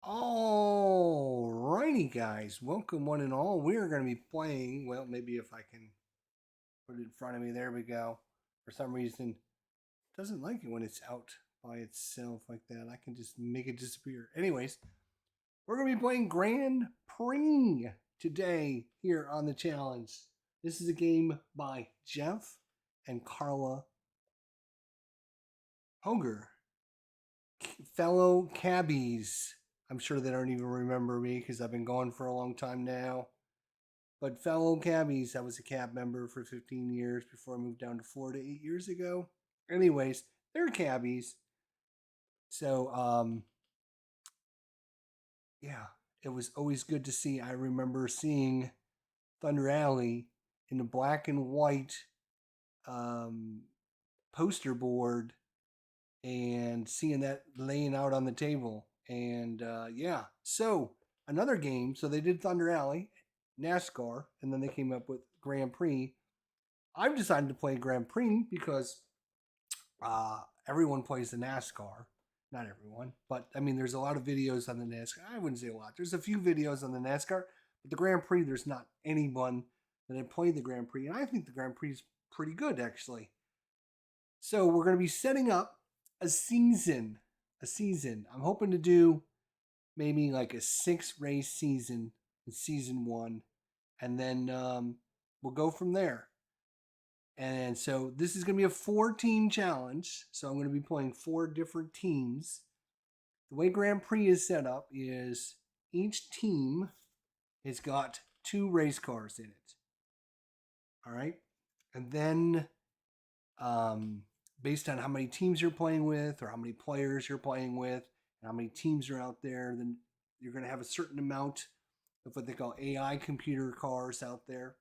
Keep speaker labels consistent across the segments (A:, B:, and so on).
A: Alrighty, guys. Welcome, one and all. We are going to be playing. Well, maybe if I can put it in front of me. There we go. For some reason, it doesn't like it when it's out by itself like that. I can just make it disappear. Anyways, we're going to be playing Grand Prix today here on the challenge. This is a game by Jeff and Carla Hoger, fellow cabbies. I'm sure they don't even remember me because I've been gone for a long time now. But fellow cabbies, I was a cab member for 15 years before I moved down to Florida 8 years ago. Anyways, they're cabbies. So, yeah, it was always good to see. I remember seeing Thunder Alley in the black and white um, poster board and seeing that laying out on the table. And yeah, so another game. So they did Thunder Alley, NASCAR, and then they came up with Grand Prix. I've decided to play Grand Prix because everyone plays the NASCAR. Not everyone, but I mean, there's a lot of videos on the NASCAR. I wouldn't say a lot. There's a few videos on the NASCAR, but the Grand Prix, there's not anyone that had played the Grand Prix, and I think the Grand Prix is pretty good actually. So we're going to be setting up a season. I'm hoping to do maybe like a 6 race season in season one, and then we'll go from there. And so this is going to be a 4-team challenge. So I'm going to be playing 4 different teams. The way Grand Prix is set up is each team has got 2 race cars in it. All right. And then based on how many teams you're playing with or how many players you're playing with and how many teams are out there, then you're going to have a certain amount of what they call AI computer cars out there.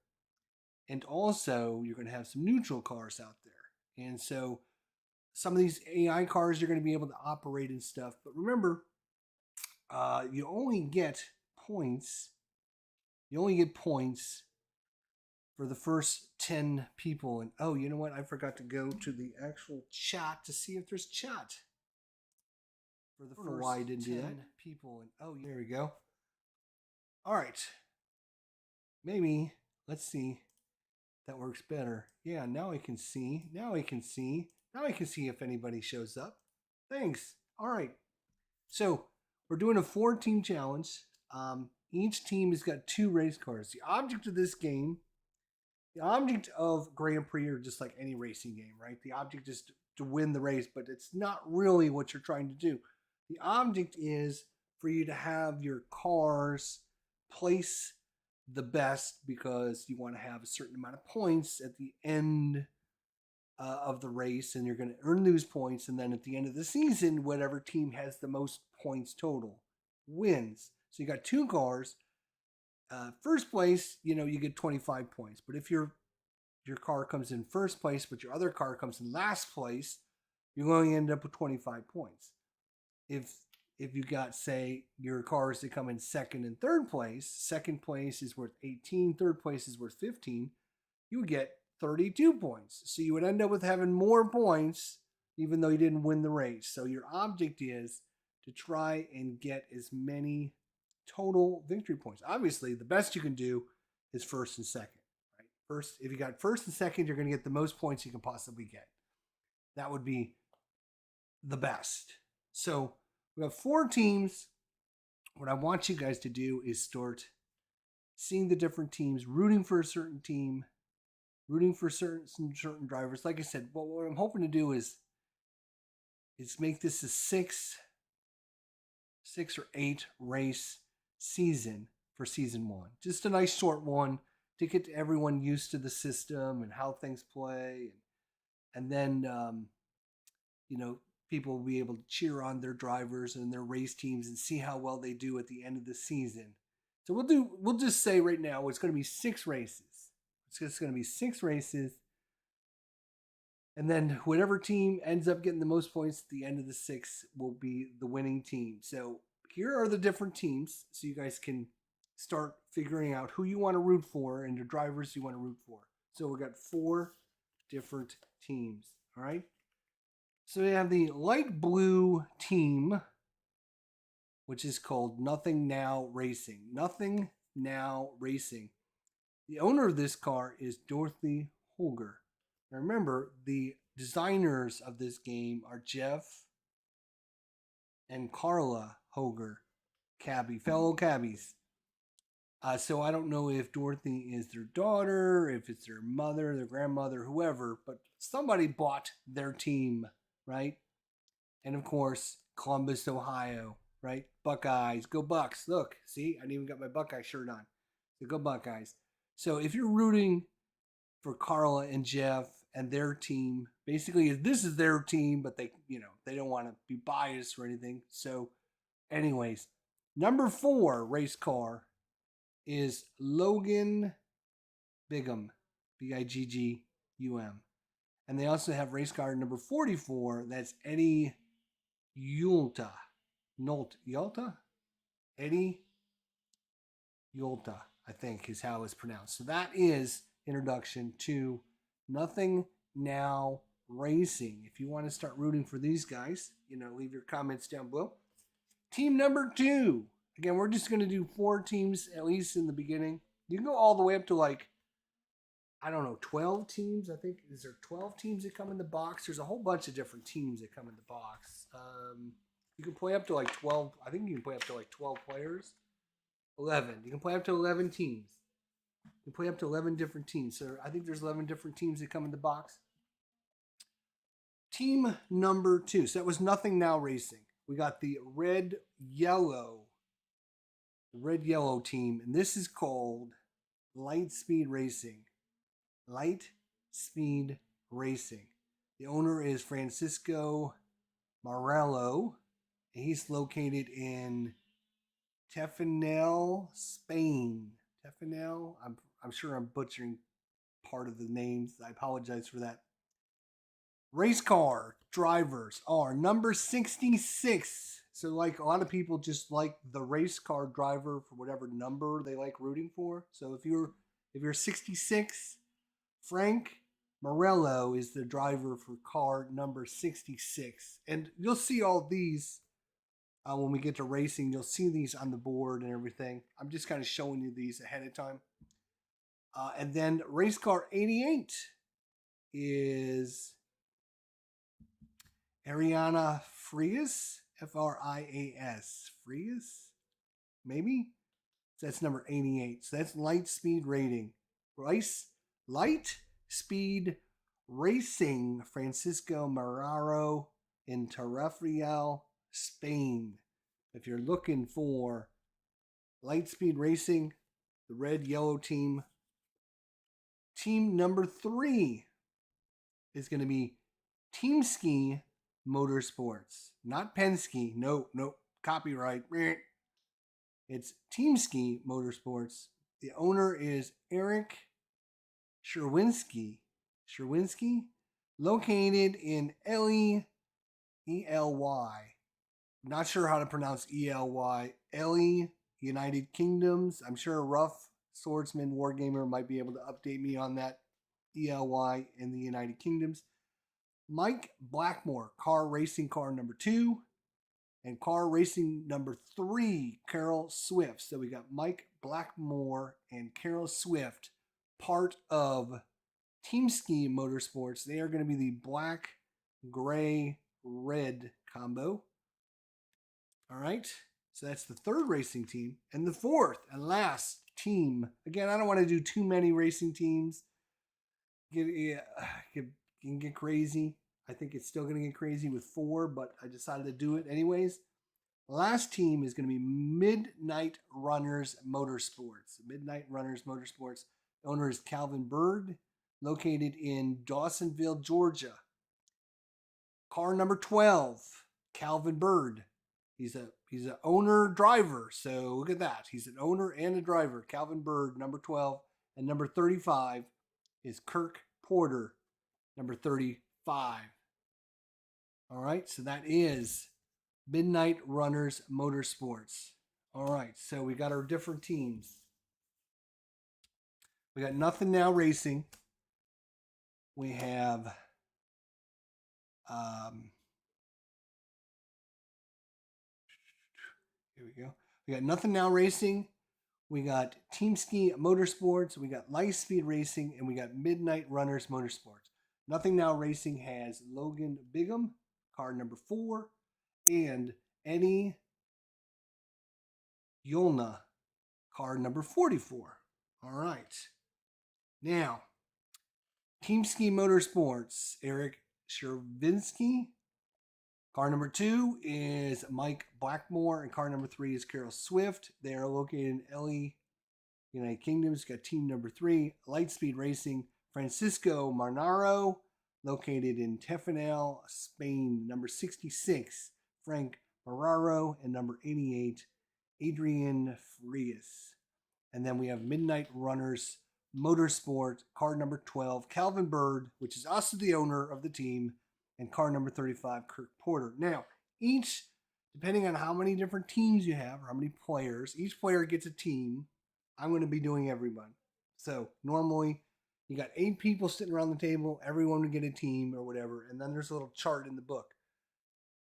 A: And also, you're going to have some neutral cars out there. And so, some of these AI cars you're going to be able to operate and stuff. But remember, you only get points. You only get points for the first 10 people. And oh, you know what? I forgot to go to the actual chat to see if there's chat. For the first why I didn't 10 do that. People. And oh, there we go. All right. Maybe, let's see. That works better. Yeah, now I can see. Now I can see if anybody shows up. Thanks. All right. So we're doing a 4-team challenge. Each team has got 2 race cars. The object of this game, the object of Grand Prix, or just like any racing game, right? The object is to win the race, but it's not really what you're trying to do. The object is for you to have your cars place the best because you want to have a certain amount of points at the end of the race, and you're going to earn those points. And then at the end of the season, whatever team has the most points total wins. So you got 2 cars. First place, you get 25 points. But if your car comes in first place, but your other car comes in last place, you're going to end up with 25 points. If you got, say, your cars that come in second and third place is worth 18, third place is worth 15, you would get 32 points. So you would end up with having more points even though you didn't win the race. So your object is to try and get as many total victory points. Obviously, the best you can do is first and second. Right? First, if you got first and second, you're going to get the most points you can possibly get. That would be the best. So we have 4 teams. What I want you guys to do is start seeing the different teams, rooting for a certain team, rooting for certain drivers. Like I said, what I'm hoping to do is make this a 6 or 8 race season for season 1. Just a nice short one to get everyone used to the system and how things play, and then people will be able to cheer on their drivers and their race teams and see how well they do at the end of the season. So we'll just say right now it's going to be 6 races. It's just going to be 6 races. And then whatever team ends up getting the most points at the end of the 6 will be the winning team. So here are the different teams so you guys can start figuring out who you want to root for and the drivers you want to root for. So we've got 4 different teams. All right. So we have the light blue team which is called Nothing Now Racing. Nothing Now Racing. The owner of this car is Dorothy Holger. Now remember, the designers of this game are Jeff and Carla Holger, fellow cabbies. So I don't know if Dorothy is their daughter, if it's their mother, their grandmother, whoever, but somebody bought their team, right? And of course, Columbus, Ohio, right? Buckeyes, go Bucks. Look, see, I even got my Buckeye shirt on. So go Buckeyes. So if you're rooting for Carla and Jeff and their team, basically this is their team, but they don't want to be biased or anything. So anyways, number 4 race car is Logan Bigham, Biggum. And they also have race car number 44, that's Eddie Yulta. Eddie Yulta, I think is how it's pronounced. So that is introduction to Nothing Now Racing. If you want to start rooting for these guys, leave your comments down below. Team number 2. Again, we're just going to do 4 teams, at least in the beginning. You can go all the way up to 12 teams. I think, is there 12 teams that come in the box? There's a whole bunch of different teams that come in the box. You can play up to 12. I think you can play up to 12 players. 11. You can play up to 11 teams. You can play up to 11 different teams. So I think there's 11 different teams that come in the box. Team number 2. So that was Nothing Now Racing. We got the red-yellow team, and this is called Light Speed Racing. Light Speed Racing. The owner is Francisco Morello, and he's located in Tefanel, Spain. Tefanel, I'm sure I'm butchering part of the names. I apologize for that. Race car drivers are number 66. So a lot of people just like the race car driver for whatever number they like rooting for. So if you're 66, Frank Morello is the driver for car number 66. And you'll see all these when we get to racing. You'll see these on the board and everything. I'm just kind of showing you these ahead of time. And then race car 88 is Ariana Frias, Frias, Frias, maybe? So that's number 88. So that's Light Speed Rating. Light Speed Racing, Francisco Marraro in Tarrafal, Spain. If you're looking for Light Speed Racing, the red-yellow team, team number 3 is going to be Team Ski Motorsports. Not Penske. No, copyright. It's Team Ski Motorsports. The owner is Eric Sherwinski, located in Ely, E-L-Y. Not sure how to pronounce E-L-Y. Ely, United Kingdoms. I'm sure Rough Swordsman Wargamer might be able to update me on that. E-L-Y in the United Kingdoms. Mike Blackmore, car racing car number 2. And car racing number 3, Carol Swift. So we got Mike Blackmore and Carol Swift, part of Team Ski Motorsports. They are going to be the black, gray, red combo. All right. So that's the 3rd racing team. And the 4th and last team. Again, I don't want to do too many racing teams. Can get crazy. I think it's still going to get crazy with 4, but I decided to do it anyways. Last team is going to be Midnight Runners Motorsports. The owner is Calvin Bird, located in Dawsonville, Georgia. Car number 12, Calvin Bird. He's an owner driver, so look at that. He's an owner and a driver. Calvin Bird, number 12, and number 35 is Kirk Porter, number 35. All right, so that is Midnight Runners Motorsports. All right, so we got our different teams. We got Nothing Now Racing. We have Here we go. We got Nothing Now Racing. We got Team Ski Motorsports. We got Light Speed Racing. And we got Midnight Runners Motorsports. Nothing Now Racing has Logan Bigham, car number 4, and Eddie Yolna, car number 44. All right. Now, Team Ski Motorsports, Eric Shervinsky. Car number 2 is Mike Blackmore, and car number 3 is Carol Swift. They are located in LA, United Kingdom. It's got team number 3, Lightspeed Racing, Francisco Marnaro, located in Tefanel, Spain. Number 66, Frank Marraro, and number 88, Adrian Frias. And then we have Midnight Runners Motorsport, car number 12, Calvin Bird, which is also the owner of the team, and car number 35, Kirk Porter. Now, each, depending on how many different teams you have, or how many players, each player gets a team. I'm going to be doing everyone. So normally, you got 8 people sitting around the table, everyone would get a team or whatever, and then there's a little chart in the book.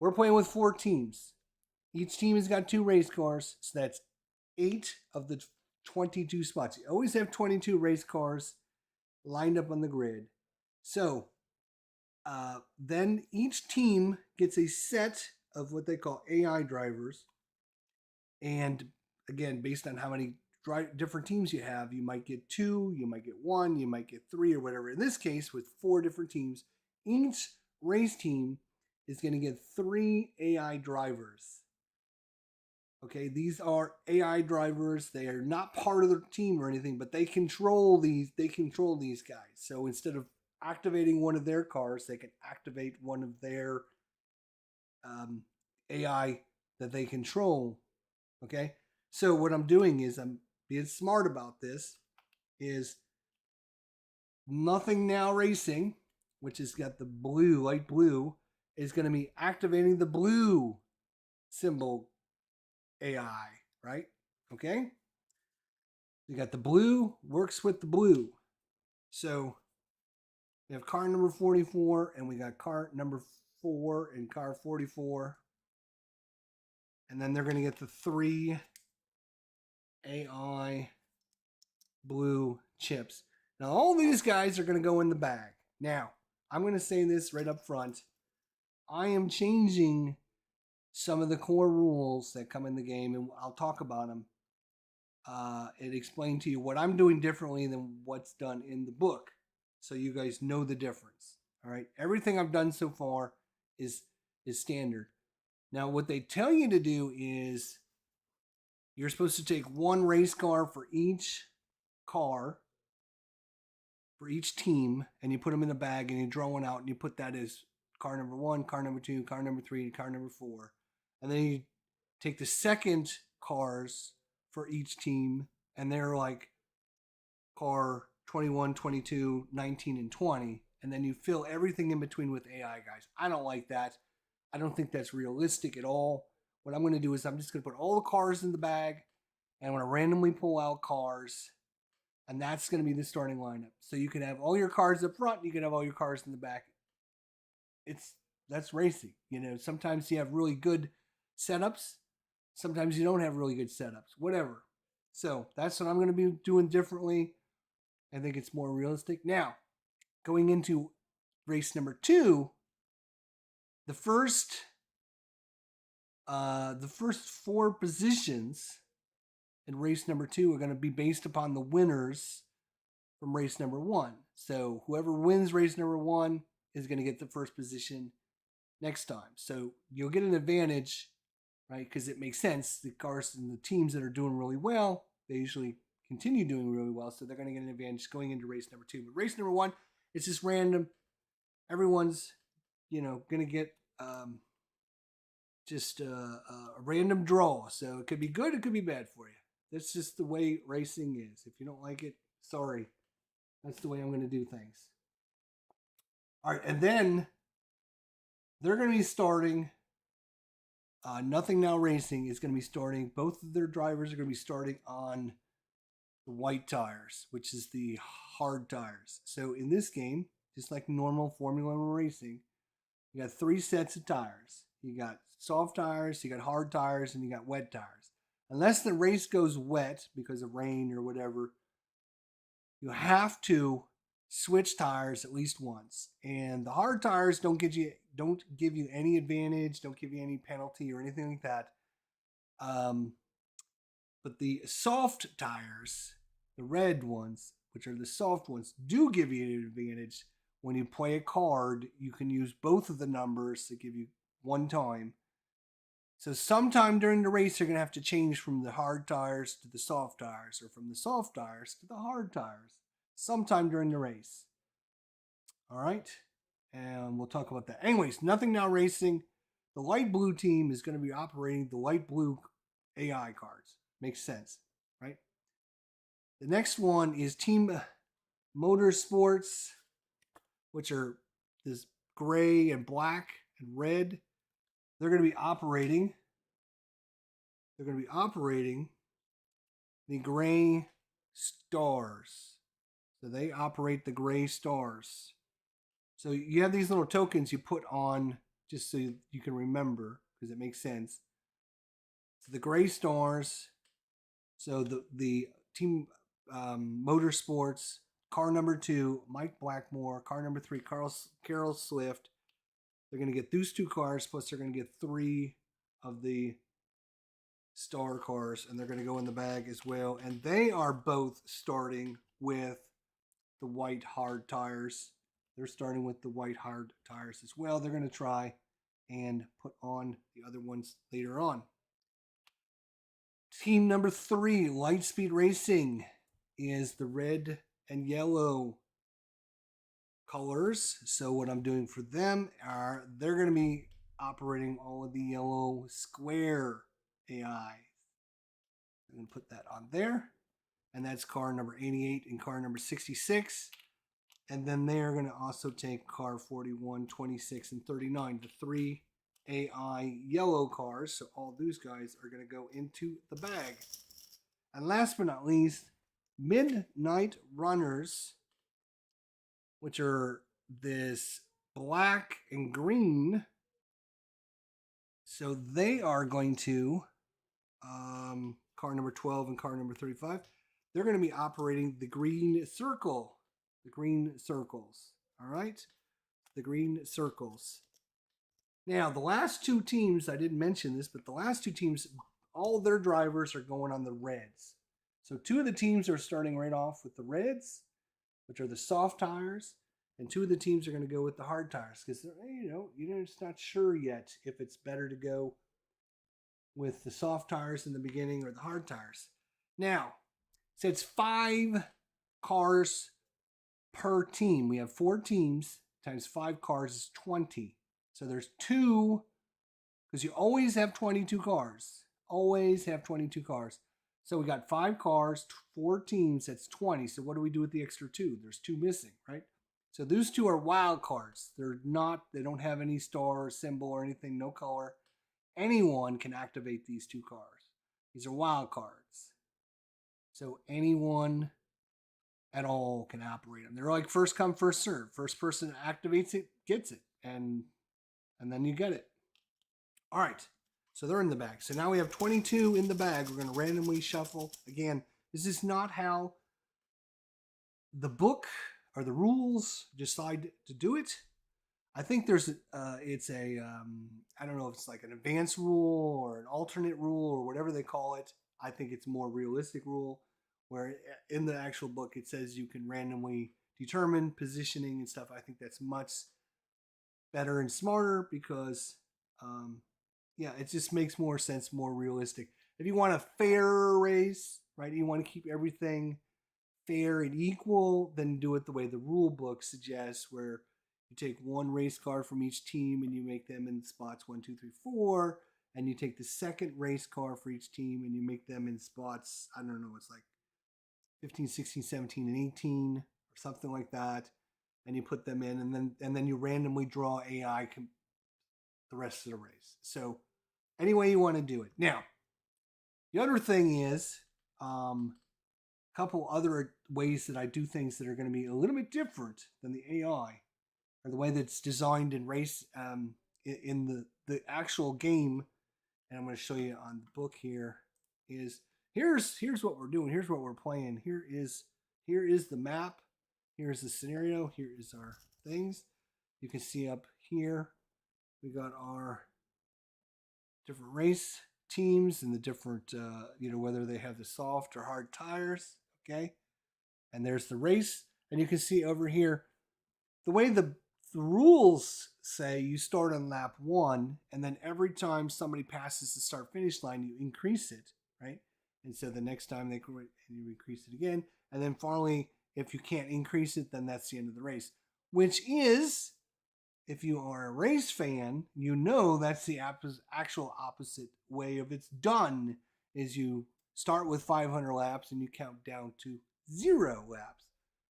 A: We're playing with 4 teams. Each team has got 2 race cars, so that's 8 of the 22 spots. You always have 22 race cars lined up on the grid. So, then each team gets a set of what they call AI drivers. And again, based on how many different teams you have, you might get 2, you might get 1, you might get 3 or whatever. In this case, with 4 different teams, each race team is going to get 3 AI drivers. Okay, these are AI drivers. They are not part of the team or anything, but they control these. They control these guys. So instead of activating one of their cars, they can activate one of their AI that they control. Okay, so what I'm doing is I'm being smart about this. Is Nothing Now Racing, which has got the blue, light blue, is going to be activating the blue symbol AI, right? Okay, you got the blue works with the blue. So we have car number 44, and we got car number 4 and car 44. And then they're going to get the 3 AI blue chips. Now, all these guys are going to go in the bag. Now, I'm going to say this right up front. I am changing some of the core rules that come in the game, and I'll talk about them and explain to you what I'm doing differently than what's done in the book, so you guys know the difference. All right, everything I've done so far is standard. Now, what they tell you to do is you're supposed to take 1 race car for each team, and you put them in a bag, and you draw one out, and you put that as car number 1, car number 2, car number 3, and car number 4. And then you take the second cars for each team, and they're like car 21, 22, 19, and 20. And then you fill everything in between with AI guys. I don't like that. I don't think that's realistic at all. What I'm going to do is I'm just going to put all the cars in the bag, and I'm going to randomly pull out cars, and that's going to be the starting lineup. So you can have all your cars up front, and you can have all your cars in the back. That's racing. You know, sometimes you have really good setups. Sometimes you don't have really good setups. Whatever. So that's what I'm going to be doing differently. I think it's more realistic. Now, going into race number 2, the first 4 positions in race number 2 are going to be based upon the winners from race number 1. So whoever wins race number 1 is going to get the first position next time. So you'll get an advantage, right? Because it makes sense. The cars and the teams that are doing really well, they usually continue doing really well. So they're going to get an advantage going into race number 2. But race number 1, it's just random. Everyone's, going to get just a random draw. So it could be good, it could be bad for you. That's just the way racing is. If you don't like it, sorry. That's the way I'm going to do things. All right, and then they're going to be starting. Nothing Now Racing is going to be starting. Both of their drivers are going to be starting on the white tires, which is the hard tires. So in this game, just like normal Formula 1 racing, you got 3 sets of tires. You got soft tires, you got hard tires, and you got wet tires. Unless the race goes wet because of rain or whatever, you have to switch tires at least once. And the hard tires don't give you any advantage, don't give you any penalty or anything like that. But the soft tires, the red ones, which are the soft ones, do give you an advantage. When you play a card, you can use both of the numbers to give you one time. So sometime during the race, you're going to have to change from the hard tires to the soft tires, or from the soft tires to the hard tires, sometime during the race. All right, and we'll talk about that. Anyways, Nothing Now Racing, the light blue team is going to be operating the light blue AI cards. Makes sense, right? The next one is Team Motorsports, which are this gray and black and red. They're going to be operating the gray stars. So they operate the gray stars. So you have these little tokens you put on just so you can remember, because it makes sense. So the gray stars. So the Team Motorsports, car number 2, Mike Blackmore, car number 3, Carol Swift. They're going to get those 2 cars, plus they're going to get 3 of the star cars, and they're going to go in the bag as well. And they are both starting with the white hard tires. They're starting with the white hard tires as well. They're going to try and put on the other ones later on. Team number 3, Lightspeed Racing, is the red and yellow colors. So what I'm doing for them are they're going to be operating all of the yellow square AI. I'm going to put that on there. And that's car number 88 and car number 66. And then they are going to also take car 41, 26, and 39, the 3 AI yellow cars. So all those guys are going to go into the bag. And last but not least, Midnight Runners, which are this black and green. So they are going to, car number 12 and car number 35, they're going to be operating the green circle. The green circles. All right? The green circles. Now, the last 2 teams, I didn't mention this, but the last 2 teams, all their drivers are going on the reds. So 2 of the teams are starting right off with the reds, which are the soft tires, and 2 of the teams are going to go with the hard tires, because you're just not sure yet if it's better to go with the soft tires in the beginning or the hard tires. Now, so it's 5 cars per team. We have 4 teams times 5 cars is 20. So there's 2, because you always have 22 cars. Always have 22 cars. So we got 5 cars, 4 teams, that's 20. So what do we do with the extra 2? There's 2 missing, right? So those 2 are wild cards. They don't have any star or symbol or anything, no color. Anyone can activate these 2 cars. These are wild cards. So anyone at all can operate them. They're like first come, first serve. First person activates it, gets it. And then you get it. All right. So they're in the bag. So now we have 22 in the bag. We're going to randomly shuffle. Again, this is not how the book or the rules decide to do it. I think there's I don't know if it's like an advanced rule or an alternate rule or whatever they call it. I think it's a more realistic rule where in the actual book it says you can randomly determine positioning and stuff. I think that's much better and smarter because it just makes more sense, more realistic. If you want a fair race, right, you want to keep everything fair and equal, then do it the way the rule book suggests, where you take 1 race car from each team and you make them in spots 1, 2, 3, 4, and you take the second race car for each team and you make them in spots, I don't know, it's like 15, 16, 17, and 18 or something like that, and you put them in, and then you randomly draw AI the rest of the race. So any way you want to do it. Now, the other thing is a couple other ways that I do things that are going to be a little bit different than the AI, or the way that's designed in race in the actual game, and I'm going to show you on the book here, is here's what we're doing. Here's what we're playing. Here is the map. Here's the scenario. Here is our things. You can see up here we got our different race teams and the different, whether they have the soft or hard tires. Okay. And there's the race. And you can see over here, the way the rules say you start on lap 1, and then every time somebody passes the start finish line, you increase it, right? And so the next time you increase it again. And then finally, if you can't increase it, then that's the end of the race, which is, if you are a race fan, you know that's the actual opposite way of it's done, is you start with 500 laps and you count down to 0 laps.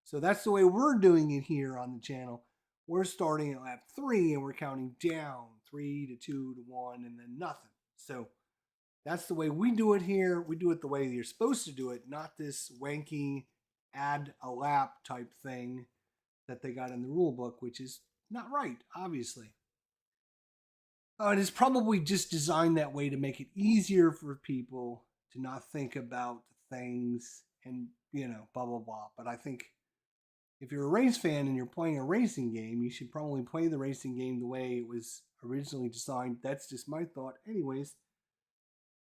A: So that's the way we're doing it here on the channel. We're starting at lap 3 and we're counting down 3 to 2 to 1 and then nothing. So that's the way we do it here. We do it the way you're supposed to do it, not this wanky add a lap type thing that they got in the rule book, which is not right, obviously. And it's probably just designed that way to make it easier for people to not think about things and, blah, blah, blah. But I think if you're a race fan and you're playing a racing game, you should probably play the racing game the way it was originally designed. That's just my thought. Anyways,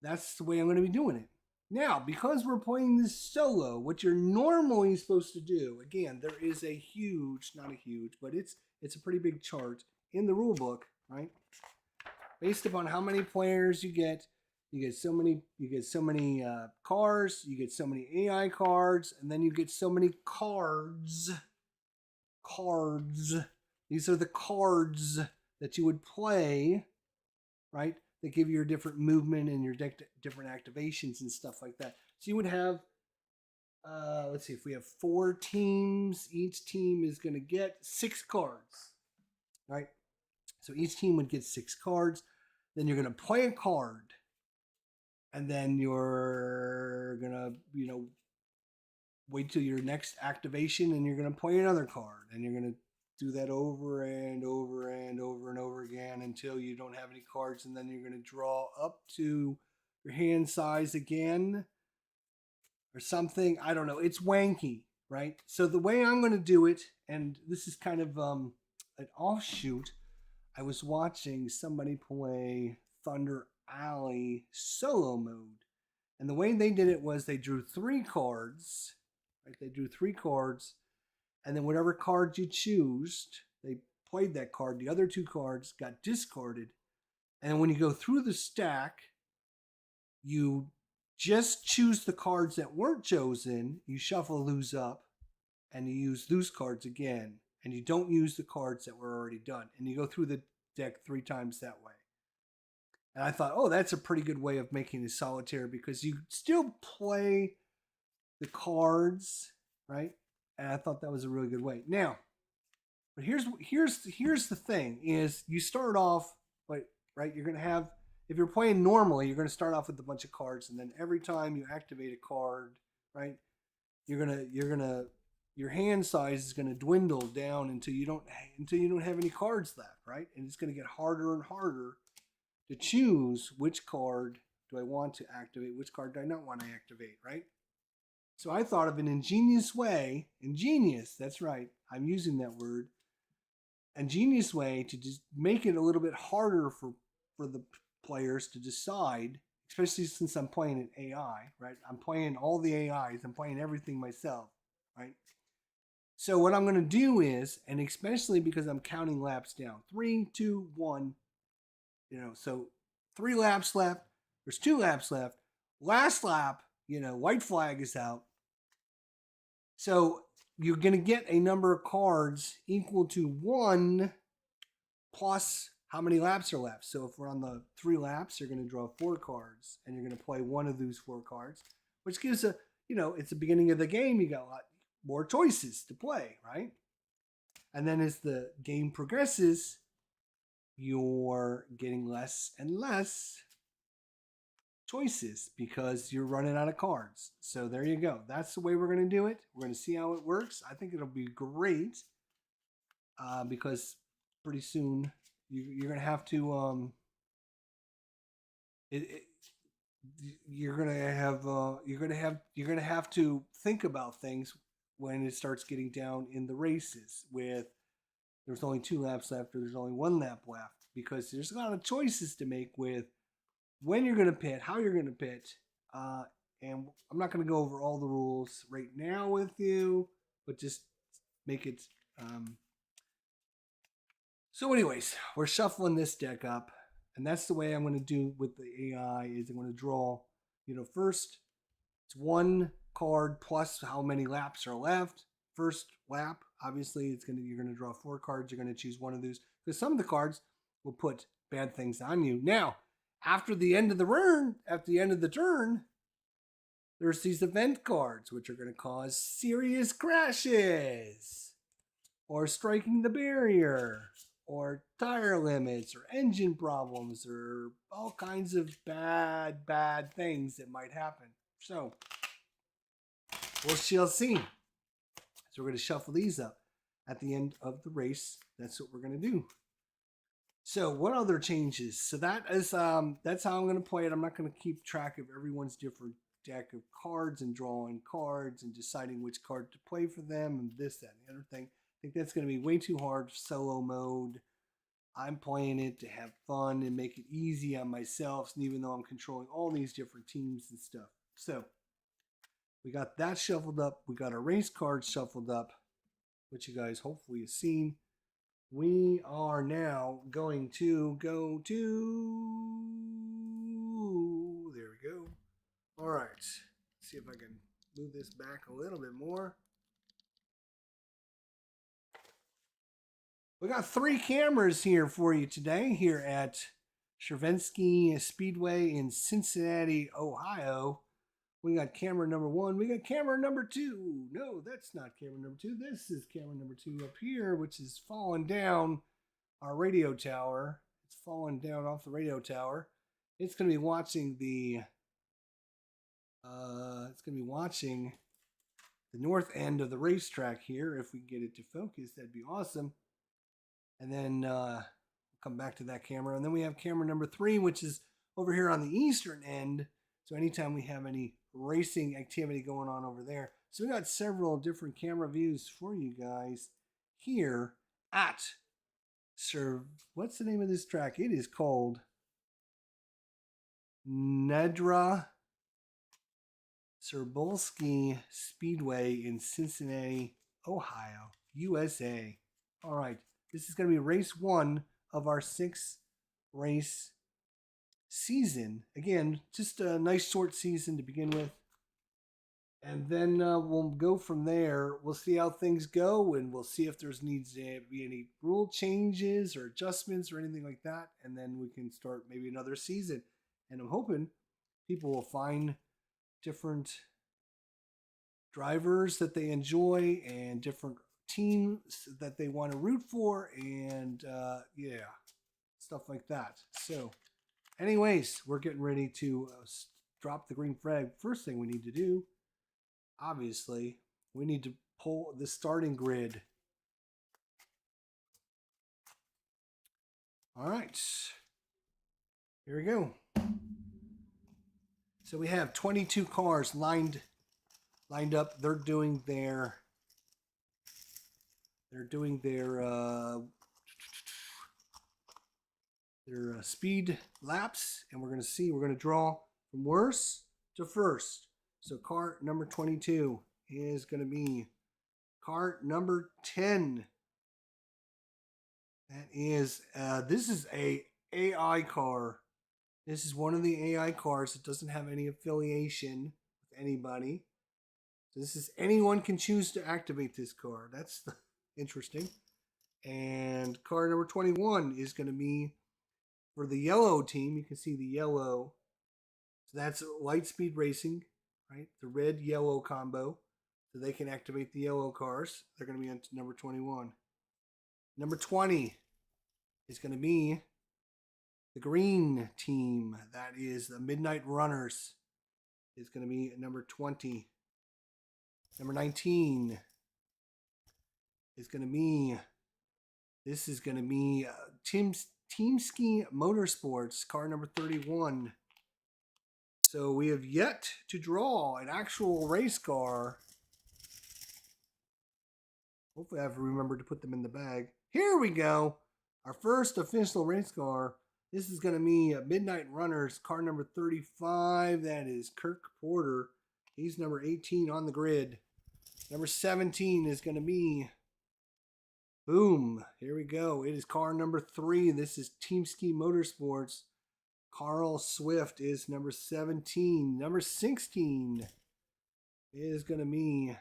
A: that's the way I'm going to be doing it. Now, because we're playing this solo, what you're normally supposed to do, again, there is a huge, not a huge, but it's a pretty big chart in the rule book, right? Based upon how many players you get so many cars, you get so many AI cards, and then you get so many cards. These are the cards that you would play, right? That give you your different movement and your different activations and stuff like that. So you would have, let's see, if we have 4 teams, each team is going to get 6 cards, right? So each team would get 6 cards. Then you're going to play a card. And then you're going to, wait till your next activation and you're going to play another card. And you're going to do that over and over and over and over again until you don't have any cards. And then you're going to draw up to your hand size again or something. I don't know. It's wanky, right? So the way I'm going to do it, and this is kind of an offshoot, I was watching somebody play Thunder Alley solo mode. And the way they did it was they drew 3 cards, right? They drew 3 cards, and then whatever card you choose, they played that card. The other 2 cards got discarded. And when you go through the stack, you just choose the cards that weren't chosen. You shuffle those up, and you use those cards again. And you don't use the cards that were already done. And you go through the deck 3 times that way. And I thought, oh, that's a pretty good way of making a solitaire, because you still play the cards, right? And I thought that was a really good way. Now, but here's the thing: is you start off, right? You're gonna have, if you're playing normally, you're gonna start off with a bunch of cards, and then every time you activate a card, right, your hand size is gonna dwindle down until you don't have any cards left, right? And it's gonna get harder and harder to choose which card do I want to activate, which card do I not want to activate, right? So I thought of an ingenious way, that's right, I'm using that word, ingenious way to just make it a little bit harder for the players to decide, especially since I'm playing an AI, right? I'm playing all the AIs, I'm playing everything myself, right? So what I'm going to do is, and especially because I'm counting laps down, 3, 2, 1, so 3 laps left, there's 2 laps left, last lap, white flag is out. So you're going to get a number of cards equal to 1 plus how many laps are left. So if we're on the 3 laps, you're going to draw 4 cards, and you're going to play one of those 4 cards, which gives it's the beginning of the game. You got a lot more choices to play, right? And then as the game progresses, you're getting less and less choices because you're running out of cards. So there you go. That's the way we're going to do it. We're going to see how it works. I think it'll be great because pretty soon you're going to have to you're gonna have to think about things when it starts getting down in the races with there's only 2 laps left or there's only 1 lap left, because there's a lot of choices to make with when you're going to pit, how you're going to pit. And I'm not going to go over all the rules right now with you, but just make it. So anyways, we're shuffling this deck up, and that's the way I'm going to do with the AI is I'm going to draw, first it's 1 card plus how many laps are left. First lap, obviously, you're going to draw 4 cards. You're going to choose one of those because some of the cards will put bad things on you. Now, after the end of the turn, there's these event cards which are going to cause serious crashes, or striking the barrier, or tire limits, or engine problems, or all kinds of bad things that might happen. So we shall see. So we're going to shuffle these up at the end of the race. That's what we're going to do. So what other changes? So that is that's how I'm going to play it. I'm not going to keep track of everyone's different deck of cards and drawing cards and deciding which card to play for them and this, that, and the other thing. I think that's going to be way too hard solo mode. I'm playing it to have fun and make it easy on myself, and even though I'm controlling all these different teams and stuff. So we got that shuffled up. We got our race cards shuffled up, which you guys hopefully have seen. We are now going to go to, there we go. All right, let's see if I can move this back a little bit more. We got 3 cameras here for you today here at Cebulskie Speedway in Cincinnati, Ohio. We got camera number 1. We got camera number 2. No, that's not camera number 2. This is camera number 2 up here, which is falling down our radio tower. It's falling down off the radio tower. It's going to be watching the north end of the racetrack here. If we get it to focus, that'd be awesome. And then we'll come back to that camera. And then we have camera number 3, which is over here on the eastern end. So anytime we have any racing activity going on over there. So we got several different camera views for you guys here at what's the name of this track? It is called Niedra Cebulskie Speedway in Cincinnati, Ohio, USA. All right. This is going to be race 1 of our 6-race season. Again, just a nice short season to begin with. And then we'll go from there. We'll see how things go, and we'll see if there's needs to be any rule changes or adjustments or anything like that. And then we can start maybe another season. And I'm hoping people will find different drivers that they enjoy and different teams that they want to root for, and yeah, stuff like that. So anyways, we're getting ready to drop the green flag. First thing we need to do, obviously, we need to pull the starting grid. All right, here we go. So we have 22 cars lined up. They're doing their speed laps, and we're going to draw from worst to first. So car number 22 is going to be car number 10. That is this is a AI car. This is one of the AI cars that doesn't have any affiliation with anybody. So this is anyone can choose to activate this car. That's interesting. And car number 21 is going to be for the yellow team. You can see the yellow. So that's light speed racing, right? The red yellow combo. So they can activate the yellow cars. They're going to be on number 21. Number 20 is going to be the green team. That is the Midnight Runners. Is going to be number 20. Number 19 is going to be, this is going to be Team Ski Motorsports, car number 31. So we have yet to draw an actual race car. Hopefully I've remembered to put them in the bag. Here we go. Our first official race car. This is going to be Midnight Runners, car number 35. That is Kirk Porter. He's number 18 on the grid. Number 17 is going to be, boom, here we go. It is car number 3. This is Team Ski Motorsports. Carl Swift is number 17. Number 16 is going to be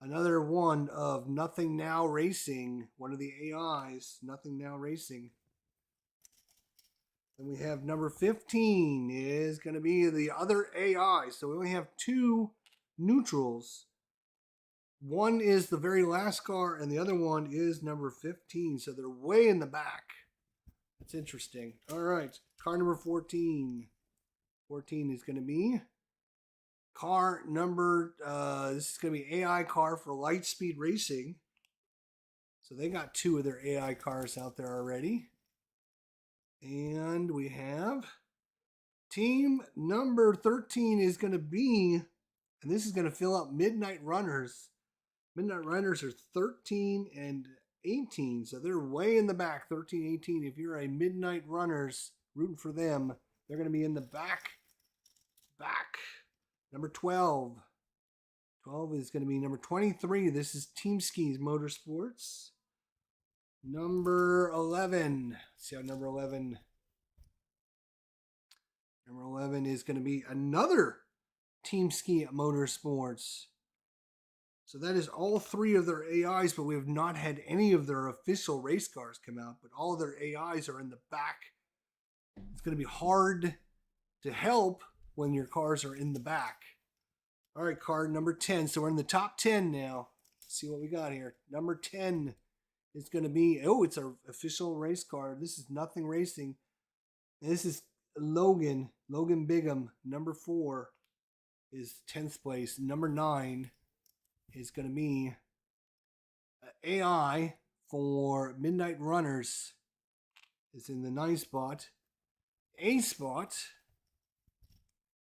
A: another one of Nothing Now Racing, one of the AIs, Nothing Now Racing. Then we have number 15 is going to be the other AI. So we only have 2 neutrals. One is the very last car, and the other one is number 15. So they're way in the back. That's interesting. All right, car number 14. 14 is going to be car number, this is going to be AI car for Lightspeed Racing. So they got 2 of their AI cars out there already. And we have team number 13 is going to be, and this is going to fill out Midnight Runners. Midnight Runners are 13 and 18, so they're way in the back, 13, 18. If you're a Midnight Runners rooting for them, they're going to be in the back. Number 12. 12 is going to be number 23. This is Team Skis Motorsports. Number 11. Let's see how number 11. Number 11 is going to be another Team Ski Motorsports. So that is all 3 of their AIs, but we have not had any of their official race cars come out, but all of their AIs are in the back. It's going to be hard to help when your cars are in the back. All right, car number 10. So we're in the top 10 now. Let's see what we got here. Number 10 is going to be, oh, it's our official race car. This is Nothing Racing. And this is Logan Bigham. Number 4 is 10th place. Number 9 is going to be AI for Midnight Runners. It's in the 9th spot. A spot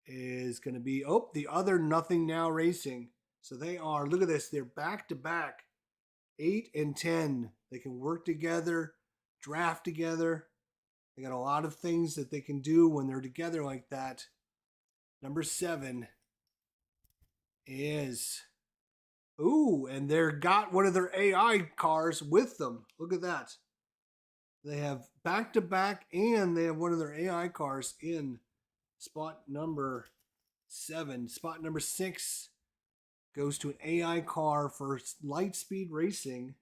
A: is going to be, oh, the other Nothing Now Racing. So they are, look at this, they're back to back. 8 and 10. They can work together, draft together. They got a lot of things that they can do when they're together like that. Number 7 is, ooh, and they're got one of their AI cars with them. Look at that. They have back to back, and they have one of their AI cars in spot number 7. Spot number 6 goes to an AI car for Lightspeed Racing.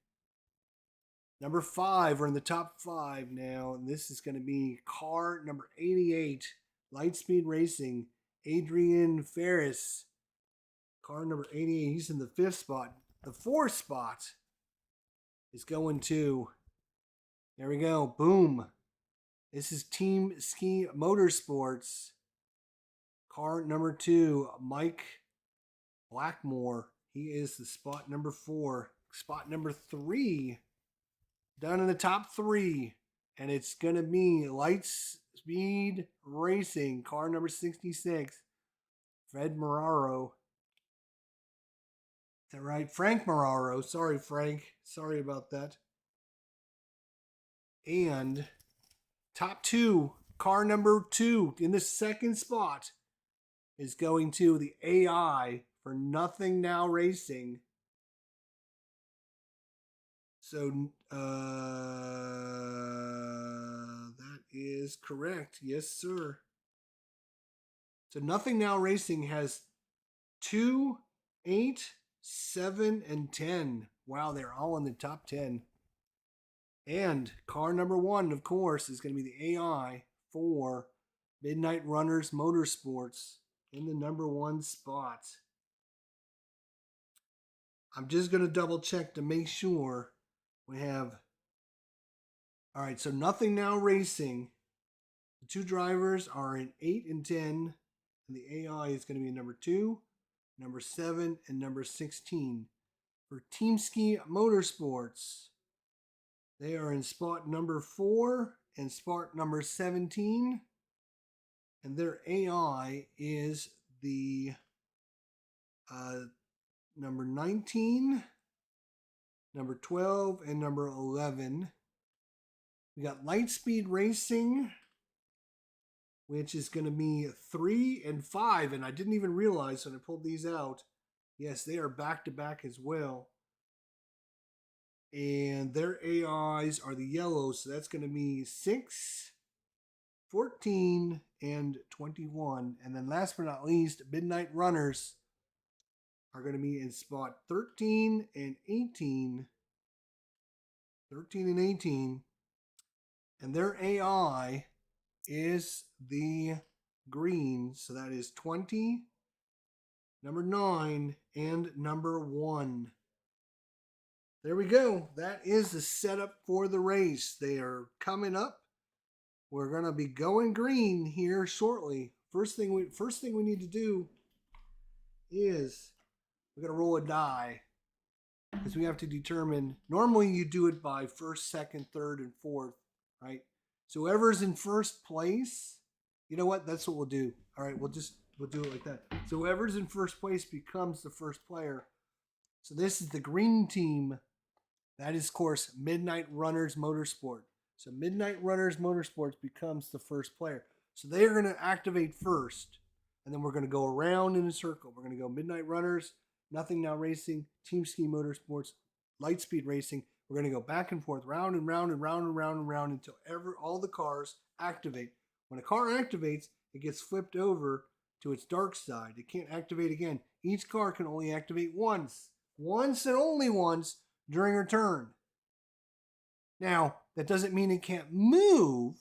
A: Number 5, we're in the top 5 now, and this is going to be car number 88, Lightspeed Racing, Adrian Ferris. Car number 88, he's in the 5th spot. The 4th spot is going to, there we go, boom. This is Team Ski Motorsports. Car number 2, Mike Blackmore. He is the spot number 4. Spot number 3, down in the top 3. And it's going to be Lightspeed Racing. Car number 66, Fred Moraro. Is that right? Frank Moraro. Sorry, Frank. Sorry about that. And top 2, car number 2 in the 2nd spot is going to the AI for Nothing Now Racing. So that is correct. Yes, sir. So Nothing Now Racing has 2, 8, 7, and 10. Wow, they're all in the top 10. And car number 1, of course, is going to be the AI for Midnight Runners Motorsports in the number 1 spot. I'm just going to double check to make sure we have. All right, so Nothing Now Racing. The 2 drivers are in 8 and 10, and the AI is going to be number 2, number 7, and number 16. For Team Ski Motorsports, they are in spot number 4 and spot number 17. and their AI is the number 19, number 12, and number 11. We got Lightspeed Racing, which is going to be 3 and 5. And I didn't even realize when I pulled these out. Yes, they are back to back as well. And their AIs are the yellow. So that's going to be 6, 14, and 21. And then last but not least, Midnight Runners are going to be in spot 13 and 18. 13 and 18. And their AI is the green. So that is 20, number 9, and number 1. There we go. That is the setup for the race. They are coming up. We're going to be going green here shortly. First thing we need to do is we're going to roll a die, because we have to determine. Normally you do it by first, second, third, and fourth, right? So whoever's in first place, you know what? That's what we'll do. All right, we'll do it like that. So whoever's in first place becomes the first player. So this is the green team. That is, of course, Midnight Runners Motorsport. So Midnight Runners Motorsports becomes the first player. So they are going to activate first, and then we're going to go around in a circle. We're going to go Midnight Runners, Nothing Now Racing, Team Ski Motorsports, Lightspeed Racing. We're going to go back and forth, round and round and round and round and round until all the cars activate. When a car activates, it gets flipped over to its dark side. It can't activate again. Each car can only activate once and only once during a turn. Now, that doesn't mean it can't move.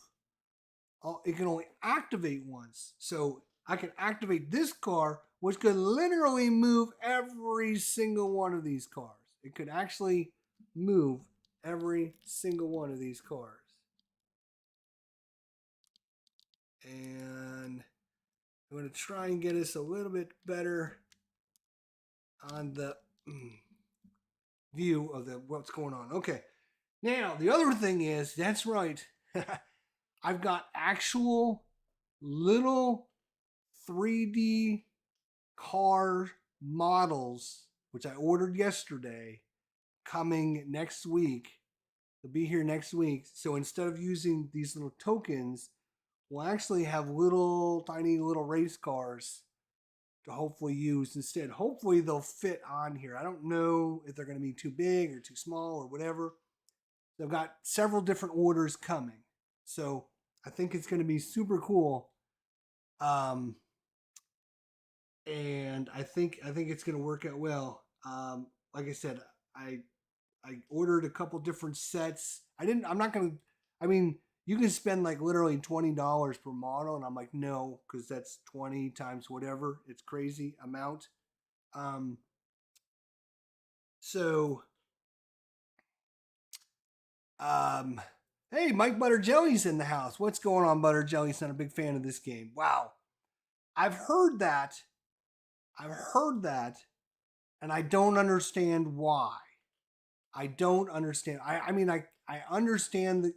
A: It can only activate once. So I can activate this car, which could literally move every single one of these cars. It could actually move every single one of these cars. And I'm going to try and get us a little bit better on the view of what's going on. Okay. Now, the other thing is, that's right, I've got actual little 3D car models, which I ordered yesterday, coming next week. They'll be here next week. So instead of using these little tokens, we'll actually have tiny little race cars to hopefully use instead. Hopefully they'll fit on here. I don't know if they're going to be too big or too small or whatever. They've got several different orders coming. So I think it's going to be super cool. And I think it's going to work out well. Like I said, I ordered a couple different sets. I'm not going to, you can spend like literally $20 per model. And I'm like, no, because that's 20 times whatever. It's crazy amount. Hey, Mike Butter Jelly's in the house. What's going on, Butter Jelly's not a big fan of this game. Wow. I've heard that, and I don't understand why. I don't understand. I understand that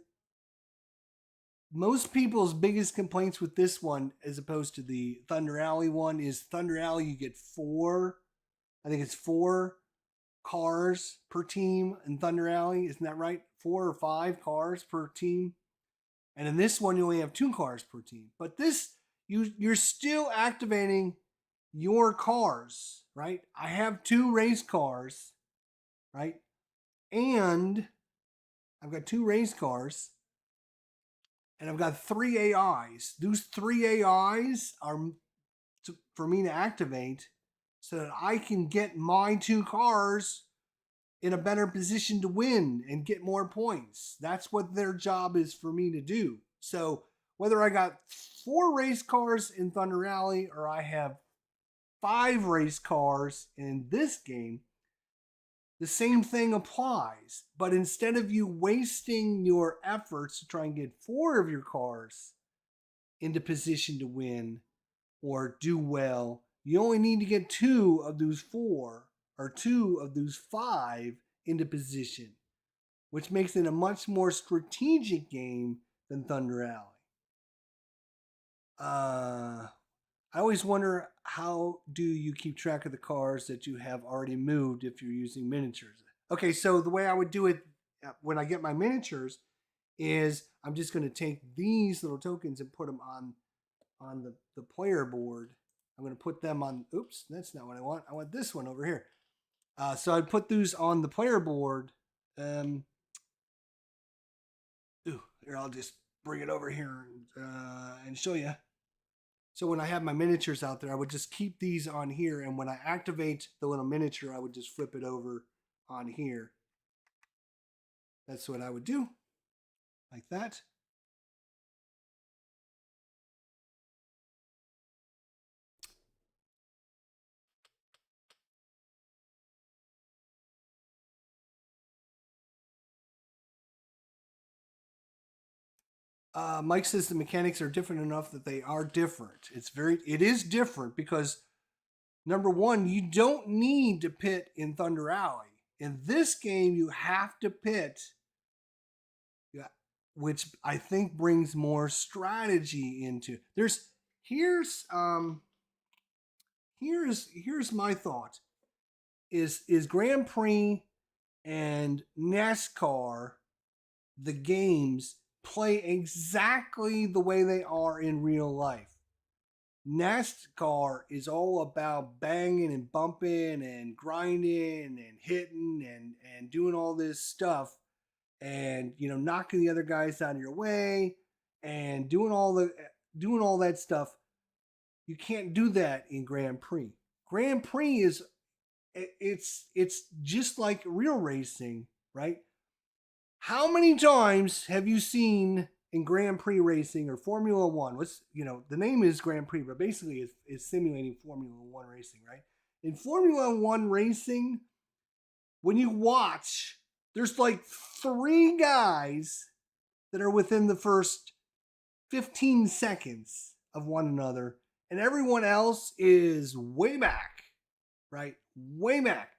A: most people's biggest complaints with this one, as opposed to the Thunder Alley one, is Thunder Alley you get 4 cars per team in Thunder Alley. Isn't that right? 4 or 5 cars per team. And in this one, you only have 2 cars per team. But this, you're still activating your cars, right? I have 2 race cars, right? And I've got 2 race cars. And I've got 3 AIs. Those 3 AIs are for me to activate so that I can get my 2 cars in a better position to win and get more points. That's what their job is for me to do. So whether I got 4 race cars in Thunder Alley or I have 5 race cars in this game, the same thing applies. But instead of you wasting your efforts to try and get 4 of your cars into position to win or do well, you only need to get 2 of those 4 or 2 of those 5 into position, which makes it a much more strategic game than Thunder Alley. I always wonder, how do you keep track of the cars that you have already moved if you're using miniatures? Okay, so the way I would do it when I get my miniatures is I'm just going to take these little tokens and put them on the player board. I'm going to put them on. Oops, that's not what I want. I want this one over here. So I'd put these on the player board. Here, I'll just bring it over here and show you. So when I have my miniatures out there, I would just keep these on here. And when I activate the little miniature, I would just flip it over on here. That's what I would do, like that. Mike says the mechanics are different enough that they are different. It is different because number one, you don't need to pit in Thunder Alley. In this game, you have to pit, which I think brings more strategy into. Here's my thought. Is Grand Prix and NASCAR, the games, play exactly the way they are in real life. NASCAR is all about banging and bumping and grinding and hitting and doing all this stuff and knocking the other guys out of your way and doing all that stuff. You can't do that in Grand Prix. Grand Prix it's just like real racing, right? How many times have you seen in Grand Prix racing or Formula One? The name is Grand Prix, but basically it's simulating Formula One racing, right? In Formula One racing, when you watch, there's like 3 guys that are within the first 15 seconds of one another, and everyone else is way back, right? Way back.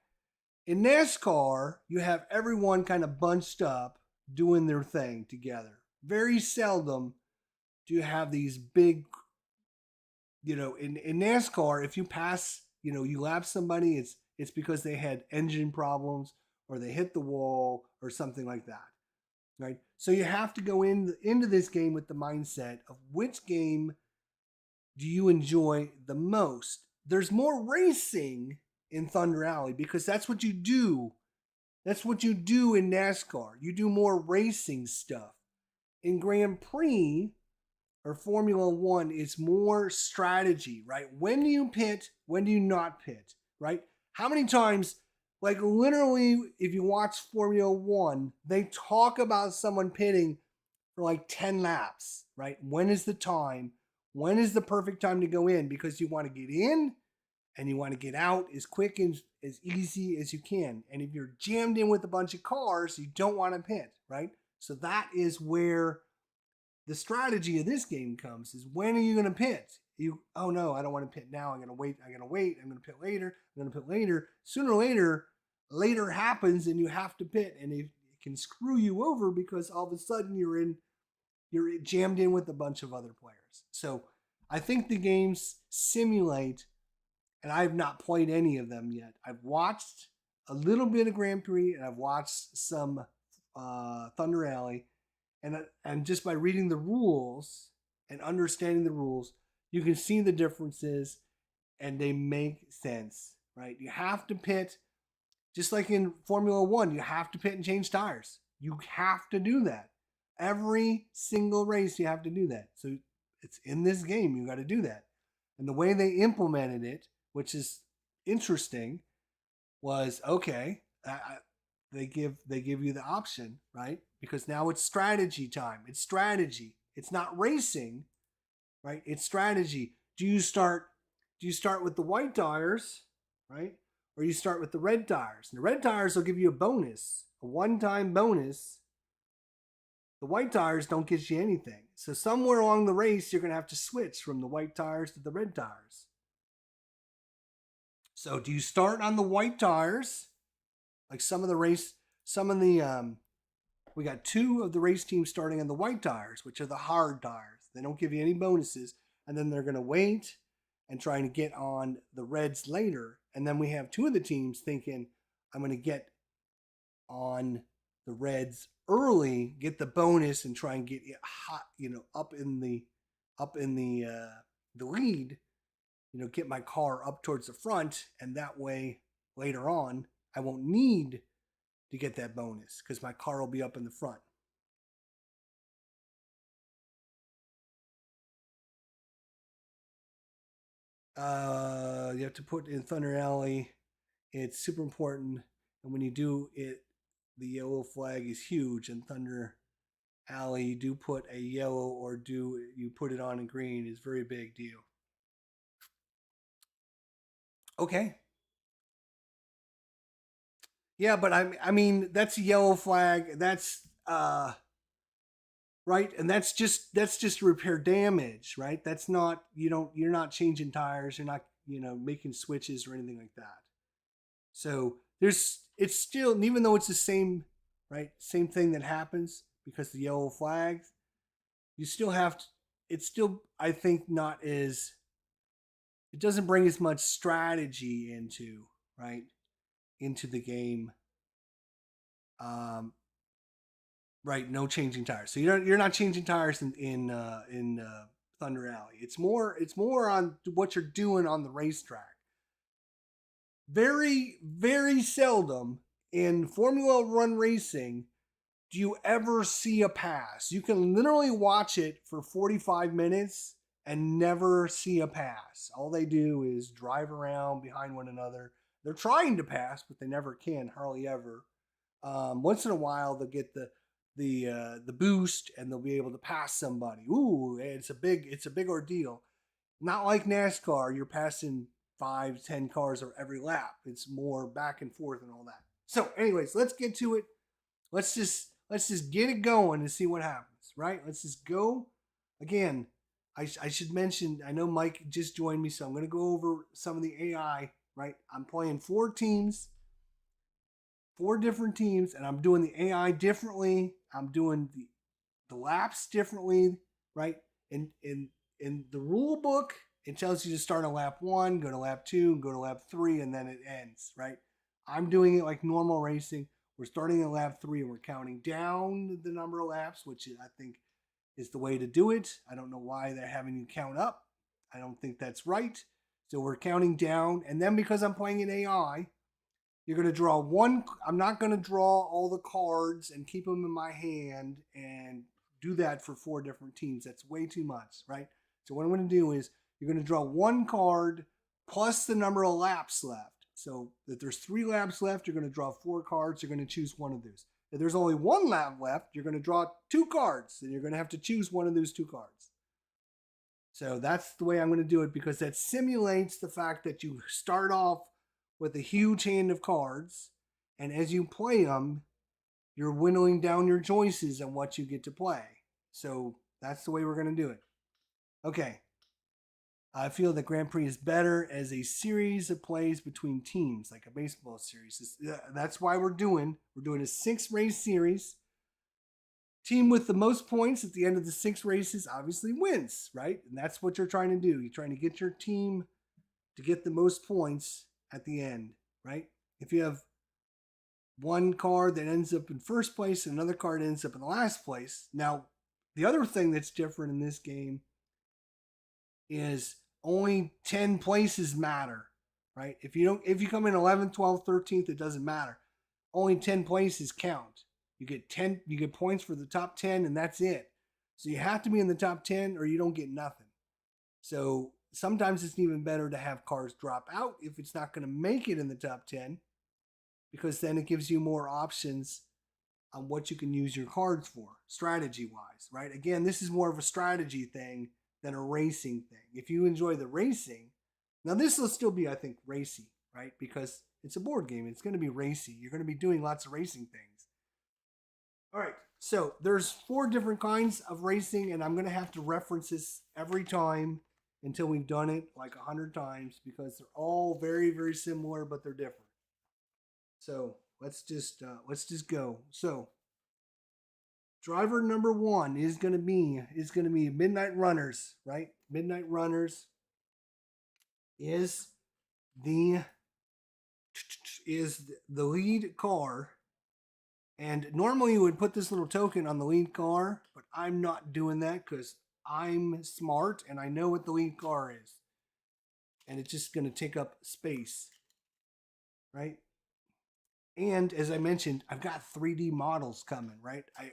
A: In NASCAR, you have everyone kind of bunched up doing their thing together. Very seldom do you have these big, in NASCAR, if you pass, you lap somebody, it's because they had engine problems or they hit the wall or something like that, right? So you have to go into this game with the mindset of which game do you enjoy the most. There's more racing in Thunder Alley because that's what you do. That's what you do in NASCAR. You do more racing stuff. In Grand Prix or Formula One, it's more strategy, right? When do you pit? When do you not pit, right? How many times, like literally, if you watch Formula One, they talk about someone pitting for like 10 laps, right? When is the time? When is the perfect time to go in? Because you want to get in and you want to get out as quick and as easy as you can. And if you're jammed in with a bunch of cars, you don't want to pit, right? So that is where the strategy of this game comes, is when are you going to pit? Oh no, I don't want to pit now. I'm going to wait. I'm going to pit later. Sooner or later happens and you have to pit, and it can screw you over because all of a sudden you're jammed in with a bunch of other players. So I think the games simulate, and I have not played any of them yet. I've watched a little bit of Grand Prix and I've watched some Thunder Alley, and just by reading the rules and understanding the rules, you can see the differences and they make sense, right? You have to pit, just like in Formula One, you have to pit and change tires. You have to do that. Every single race, you have to do that. So it's in this game, you got to do that. And the way they implemented it, which is interesting, was okay. They give you the option, right? Because now it's strategy time. It's strategy. It's not racing, right? It's strategy. Do you start with the white tires, right? Or you start with the red tires? And the red tires will give you a bonus, a one-time bonus. The white tires don't get you anything. So somewhere along the race, you're going to have to switch from the white tires to the red tires. So do you start on the white tires? Like we got 2 of the race teams starting on the white tires, which are the hard tires. They don't give you any bonuses. and then they're going to wait and trying to get on the reds later. And then we have two of the teams thinking, I'm going to get on the reds early, get the bonus, and try and get it hot, up in the lead, get my car up towards the front, and that way later on I won't need to get that bonus because my car will be up in the front. You have to put in Thunder Alley. It's super important, and when you do it, the yellow flag is huge. In Thunder Alley, you do put a yellow, or do you put it on in green, is very big deal. Okay. Yeah, but I mean that's a yellow flag. That's right, and that's just repair damage, right? That's not you're not changing tires, you're not making switches or anything like that. So it's still, even though it's the same, right, same thing that happens because the yellow flags, you still have to. It's still, I think, not as, it doesn't bring as much strategy into, right, into the game. Um, right, no changing tires. So you're not changing tires in Thunder Alley. It's more on what you're doing on the racetrack. Very, very seldom in Formula One racing do you ever see a pass. You can literally watch it for 45 minutes and never see a pass. All they do is drive around behind one another. They're trying to pass, but they never can, hardly ever. Once in a while, they'll get the boost and they'll be able to pass somebody. Ooh, it's a big ordeal. Not like NASCAR, you're passing 5, 10 cars every lap. It's more back and forth and all that. So, anyways, let's get to it. Let's just get it going and see what happens, right? Let's just go. Again, I should mention, I know Mike just joined me, so I'm going to go over some of the AI, right? I'm playing 4 teams, 4 different teams, and I'm doing the AI differently. I'm doing the laps differently, right? In the rule book, it tells you to start on lap 1, go to lap 2, go to lap 3, and then it ends, right? I'm doing it like normal racing. We're starting at lap 3 and we're counting down the number of laps, which I think is the way to do it. I don't know why they're having you count up. I don't think that's right. So we're counting down, and then because I'm playing an AI, you're going to draw one. I'm not going to draw all the cards and keep them in my hand and do that for 4 different teams. That's way too much, right? So what I'm going to do is you're going to draw one card plus the number of laps left. So if there's 3 laps left, you're going to draw 4 cards. You're going to choose one of those. If there's only 1 lap left, you're going to draw 2 cards, and you're going to have to choose one of those 2 cards. So that's the way I'm going to do it, because that simulates the fact that you start off with a huge hand of cards, and as you play them, you're winnowing down your choices on what you get to play. So that's the way we're going to do it. Okay. I feel that Grand Prix is better as a series of plays between teams, like a baseball series. That's why we're doing a 6-race series. Team with the most points at the end of the 6 races obviously wins, right? And that's what you're trying to do. You're trying to get your team to get the most points at the end, right? If you have one car that ends up in first place and another car that ends up in the last place. Now, the other thing that's different in this game is only 10 places matter, right? If you come in 11th, 12th, 13th, it doesn't matter. Only 10 places count. You get points for the top 10, and that's it. So you have to be in the top 10 or you don't get nothing. So sometimes it's even better to have cars drop out if it's not going to make it in the top 10, because then it gives you more options on what you can use your cards for, strategy-wise, right? Again, this is more of a strategy thing than a racing thing. If you enjoy the racing, now this will still be, I think, racy, right? Because it's a board game. It's going to be racy. You're going to be doing lots of racing things. All right, so there's 4 different kinds of racing, and I'm going to have to reference this every time until we've done it like 100 times, because they're all very, very similar, but they're different. So let's just go. So driver number 1 is gonna be Midnight Runners, right? Midnight Runners is the lead car. And normally you would put this little token on the lead car, but I'm not doing that because I'm smart and I know what the lead car is. And it's just going to take up space, right? And as I mentioned, I've got 3D models coming, right? I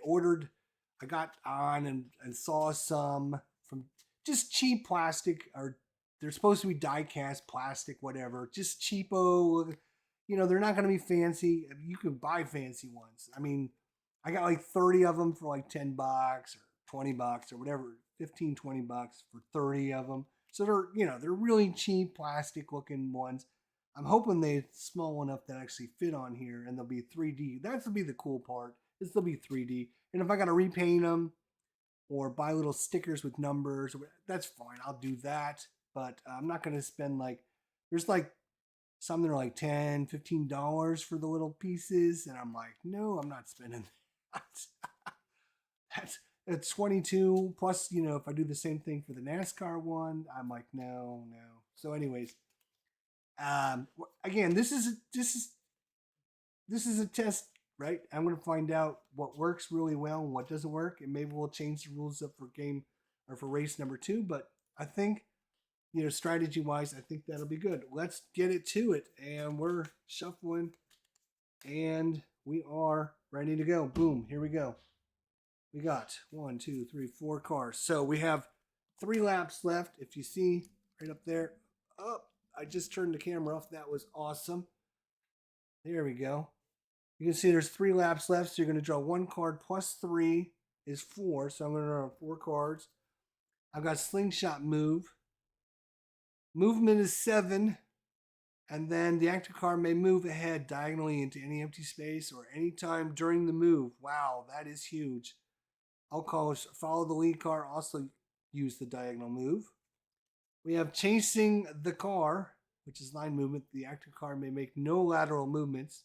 A: got on and saw some from just cheap plastic, or they're supposed to be die-cast plastic, whatever, just cheapo. You know, they're not going to be fancy. You can buy fancy ones. I mean, I got like 30 of them for like $10 or $20 or whatever, 15, $20 for 30 of them. So they're really cheap plastic looking ones. I'm hoping they're small enough that actually fit on here and they'll be 3D. That'll be the cool part, is they'll be 3D. And if I got to repaint them or buy little stickers with numbers, that's fine. I'll do that. But I'm not going to spend there's some that are like $10, $15 for the little pieces. And I'm like, no, I'm not spending that. That's 22 plus, if I do the same thing for the NASCAR one, I'm like, no. So anyways, again, this is a test, right? I'm going to find out what works really well and what doesn't work, and maybe we'll change the rules up for race number 2. But I think, strategy wise, I think that'll be good. Let's get it to it, and we're shuffling, and we are ready to go. Boom, here we go. We got 1, 2, 3, 4 cars. So we have 3 laps left. If you see right up there, I just turned the camera off. That was awesome. There we go. You can see there's 3 laps left. So you're going to draw 1 card plus 3 is 4. So I'm going to draw 4 cards. I've got slingshot move. Movement is 7. And then the active card may move ahead diagonally into any empty space or anytime during the move. Wow, that is huge. I'll follow the lead car, also use the diagonal move. We have chasing the car, which is line movement. The active car may make no lateral movements.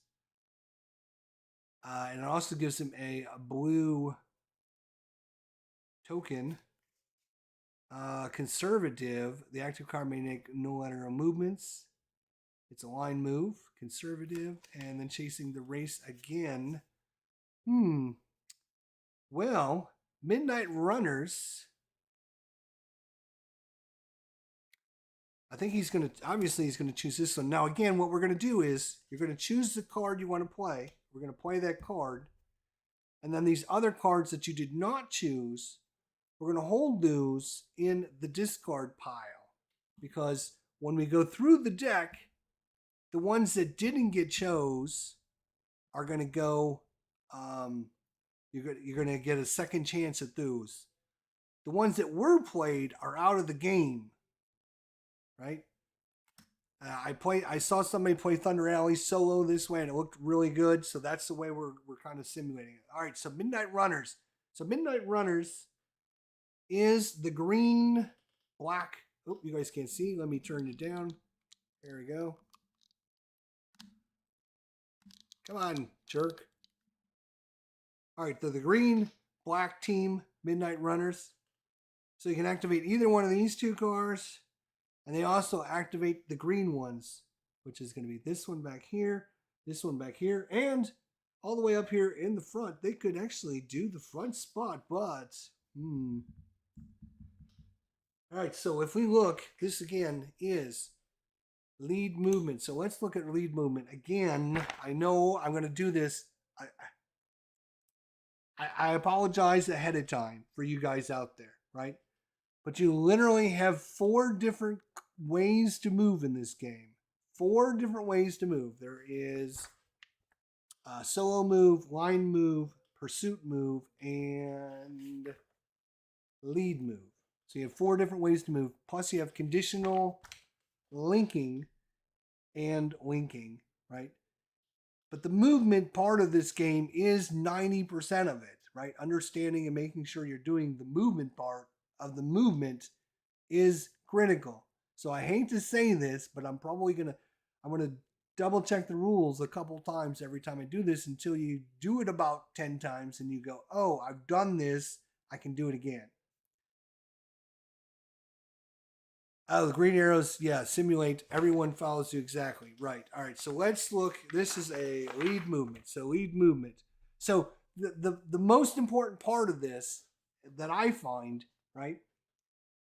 A: And it also gives him a blue token. Conservative, the active car may make no lateral movements. It's a line move, conservative, and then chasing the race again. Well, Midnight Runners. I think he's going to choose this one. Now, again, what we're going to do is you're going to choose the card you want to play. We're going to play that card. And then these other cards that you did not choose, we're going to hold those in the discard pile. Because when we go through the deck, the ones that didn't get chose are going to go, you're going to get a second chance at those. The ones that were played are out of the game, right? I saw somebody play Thunder Alley solo this way, and it looked really good. So that's the way we're kind of simulating it. All right, so Midnight Runners. So Midnight Runners is the green, black. Oh, you guys can't see. Let me turn it down. There we go. Come on, jerk. All right, so the green, black team, Midnight Runners. So you can activate either one of these 2 cars. And they also activate the green ones, which is going to be this one back here, this one back here, and all the way up here in the front. They could actually do the front spot, but All right, so if we look, this again is lead movement. So let's look at lead movement. Again, I know I'm going to do this. I apologize ahead of time for you guys out there, right? But you literally have 4 different ways to move in this game. 4 different ways to move. There is solo move, line move, pursuit move, and lead move. So you have 4 different ways to move. Plus you have conditional, linking, and linking, right? But the movement part of this game is 90% of it, right? Understanding and making sure you're doing the movement part of the movement is critical. So I hate to say this, but I'm going to double check the rules a couple times every time I do this until you do it about 10 times and you go, oh, I've done this. I can do it again. Oh, the green arrows, yeah, simulate. Everyone follows you exactly. Right. All right. So let's look. This is a lead movement. So lead movement. So the most important part of this that I find, right,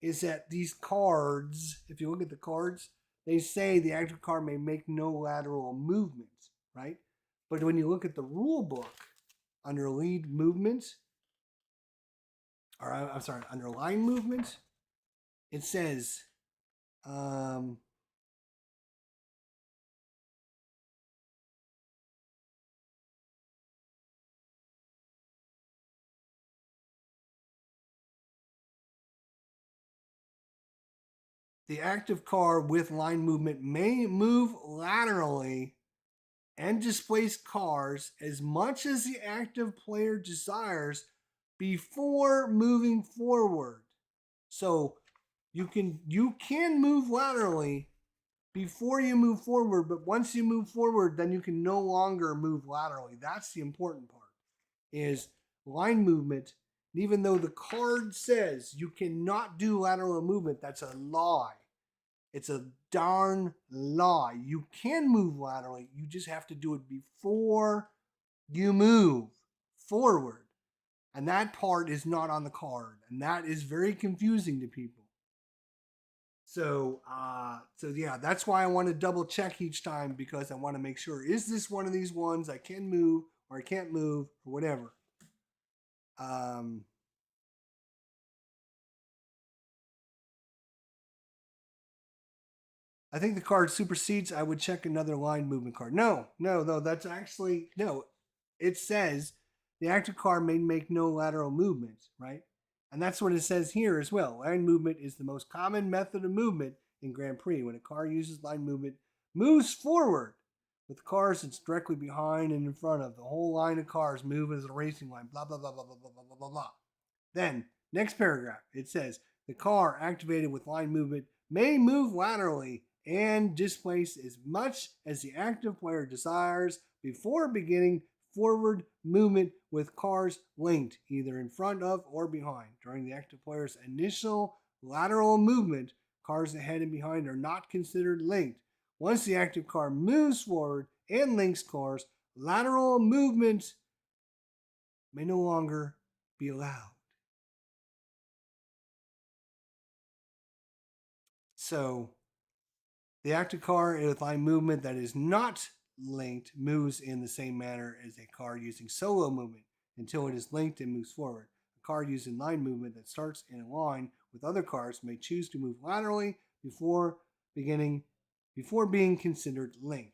A: is that these cards, if you look at the cards, they say the active car may make no lateral movement, right? But when you look at the rule book under lead movement, or I'm sorry, under line movement, it says, um, the active car with line movement may move laterally and displace cars as much as the active player desires before moving forward. So you can move laterally before you move forward, but once you move forward, then you can no longer move laterally. That's the important part. Is line movement. Even though the card says you cannot do lateral movement, that's a lie. It's a darn lie. You can move laterally. You just have to do it before you move forward. And that part is not on the card. And that is very confusing to people. So yeah, that's why I want to double check each time, because I want to make sure, is this one of these ones I can move or I can't move or whatever. I think the card supersedes. I would check another line movement card. No. That's actually no. It says the active card may make no lateral movements, right? And that's what it says here as well. Line movement is the most common method of movement in Grand Prix. When a car uses line movement, moves forward with cars it's directly behind and in front of. The whole line of cars move as a racing line. Blah blah blah blah blah blah blah blah blah. Then next paragraph, it says the car activated with line movement may move laterally and displace as much as the active player desires before beginning forward movement with cars linked either in front of or behind. During the active player's initial lateral movement, cars ahead and behind are not considered linked. Once the active car moves forward and links cars, lateral movement may no longer be allowed. So the active car with line movement that is not linked moves in the same manner as a car using solo movement until it is linked and moves forward. A car using line movement that starts in a line with other cars may choose to move laterally before being considered link.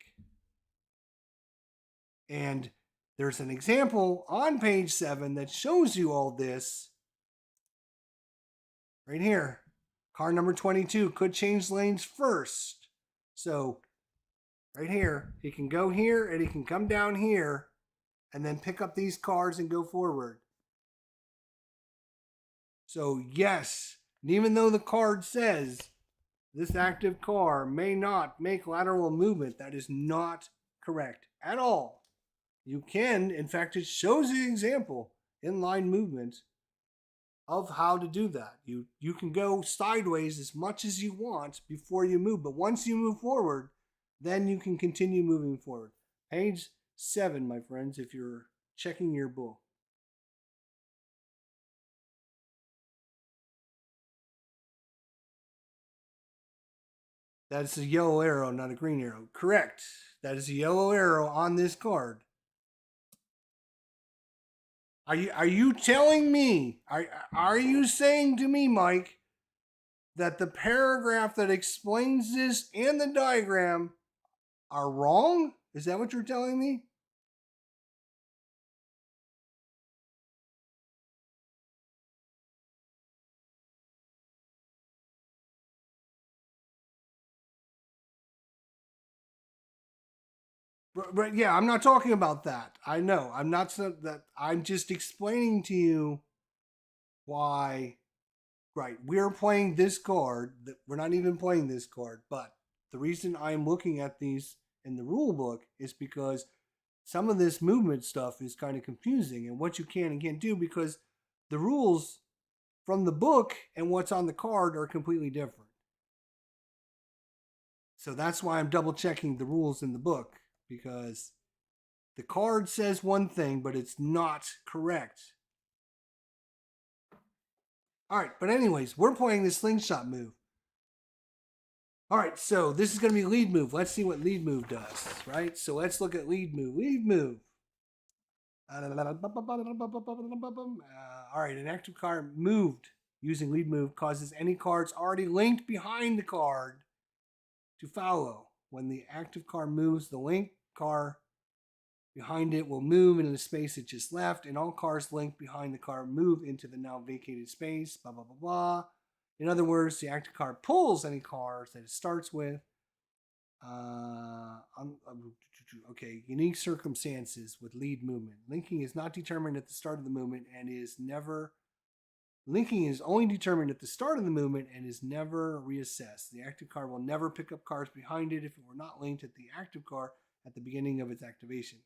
A: And there's an example on page 7 that shows you all this right here. Car number 22 could change lanes first. So right here, he can go here and he can come down here and then pick up these cars and go forward. So yes, even though the card says this active car may not make lateral movement, that is not correct at all. You can, in fact, it shows the example in line movement of how to do that. You can go sideways as much as you want before you move, but once you move forward, then you can continue moving forward. Page 7, my friends, if you're checking your book. That's a yellow arrow, not a green arrow. Correct. That is a yellow arrow on this card. Are you telling me? Are you saying to me, Mike, that the paragraph that explains this and the diagram are wrong? Is that what you're telling me? But yeah, I'm not talking about that. I know. I'm not that. I'm just explaining to you why. Right, we're playing this card. We're not even playing this card, but the reason I'm looking at these in the rule book is because some of this movement stuff is kind of confusing and what you can and can't do, because the rules from the book and what's on the card are completely different. So that's why I'm double checking the rules in the book, because the card says one thing, but it's not correct. All right, but anyways, we're playing the slingshot move. All right, so this is going to be lead move. Let's see what lead move does, right? So let's look at lead move. Lead move. All right, an active card moved using lead move causes any cards already linked behind the card to follow. When the active card moves, the linked card behind it will move into the space it just left, and all cards linked behind the card move into the now vacated space, blah, blah, blah, blah. In other words, the active card pulls any cards that it starts with. Okay, unique circumstances with lead movement. Linking is not determined at the start of the movement and is never... Linking is only determined at the start of the movement and is never reassessed. The active card will never pick up cards behind it if it were not linked at the active card at the beginning of its activation.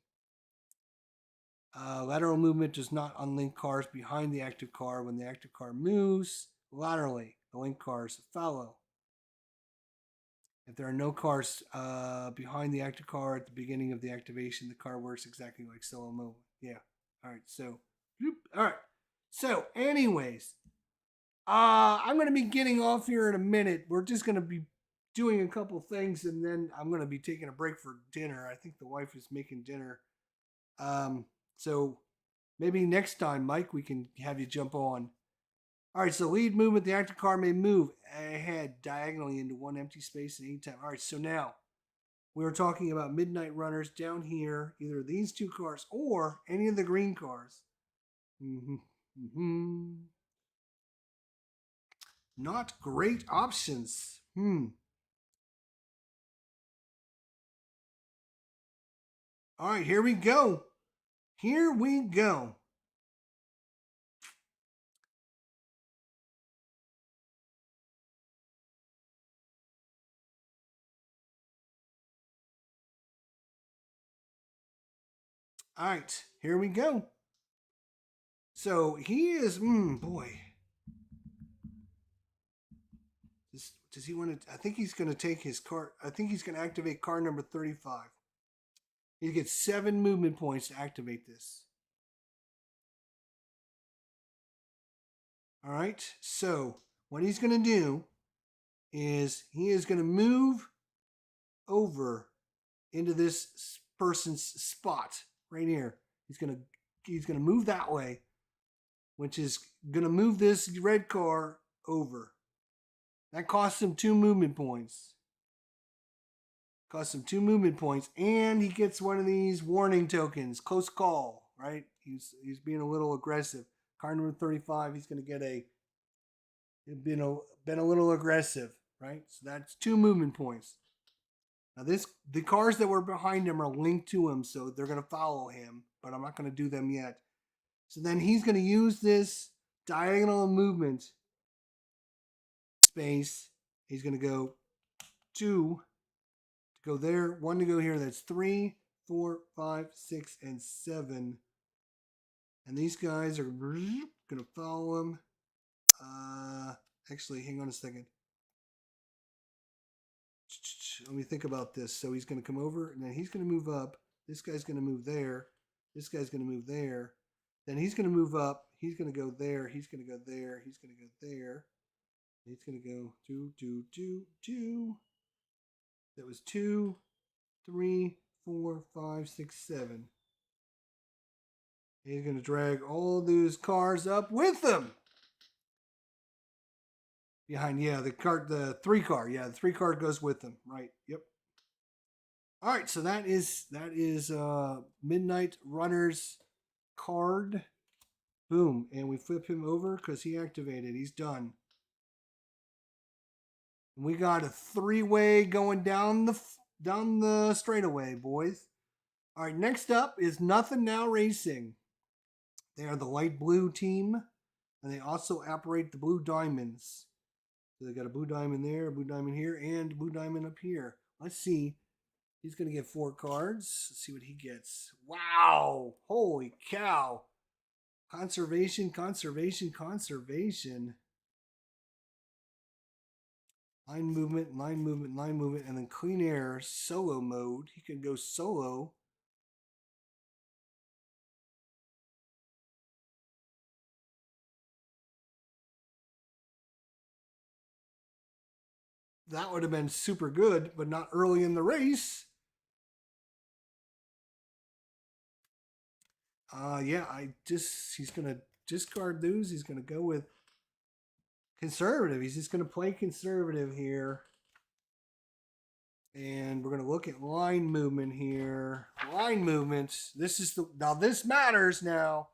A: Lateral movement does not unlink cards behind the active card. When the active card moves laterally, the linked cards follow. If there are no cards behind the active card at the beginning of the activation, the card works exactly like solo movement. Yeah. All right. So, all right. So, anyways, I'm going to be getting off here in a minute. We're just going to be doing a couple things, and then I'm going to be taking a break for dinner. I think the wife is making dinner. So maybe next time, Mike, we can have you jump on. All right, so lead movement, the active card may move ahead diagonally into one empty space at any time. All right, so now we were talking about midnight runners down here, either these two cards or any of the green cards. Not great options. All right, here we go. Here we go. All right, here we go. So he is, boy. Does he want to? I think he's going to take his card. I think he's going to activate card number 35. He gets 7 movement points to activate this. All right. So what he's going to do is he is going to move over into this person's spot right here. He's going to move that way, which is going to move this red car over. That costs him 2 movement points. Costs him 2 movement points, and he gets one of these warning tokens. Close call, right? He's being a little aggressive. Card number 35, he's going to get been a little aggressive, right? So that's 2 movement points. Now the cars that were behind him are linked to him, so they're going to follow him, but I'm not going to do them yet. So then he's going to use this diagonal movement space. He's going to go 2 to go there, 1 to go here. That's 3, 4, 5, 6, and 7. And these guys are going to follow him. Actually, hang on a second. Let me think about this. So he's going to come over, and then he's going to move up. This guy's going to move there. This guy's going to move there. Then he's going to move up. He's going to go there. He's going to go there. He's going to go there. He's going to go 2, 2, 2, 2. That was 2, 3, 4, 5, 6, 7. He's going to drag all those cars up with him. Behind, yeah, the 3 car. Yeah, the 3 car goes with him. Right, yep. All right, so that is Midnight Runner's card. Boom, and we flip him over because he activated. He's done. We got a 3-way going down the straightaway, boys. All right, next up is Nothing Now Racing. They are the light blue team, and they also operate the Blue Diamonds. So they got a blue diamond there, a blue diamond here, and a blue diamond up here. Let's see He's going to get 4 cards. Let's see what he gets. Wow. Holy cow. Conservation, conservation, conservation. Line movement, line movement, line movement, and then clean air, solo mode. He can go solo. That would have been super good, but not early in the race. Yeah, he's going to discard those. He's going to go with conservative. He's just going to play conservative here. And we're going to look at line movement here. Line movements. Now this matters now.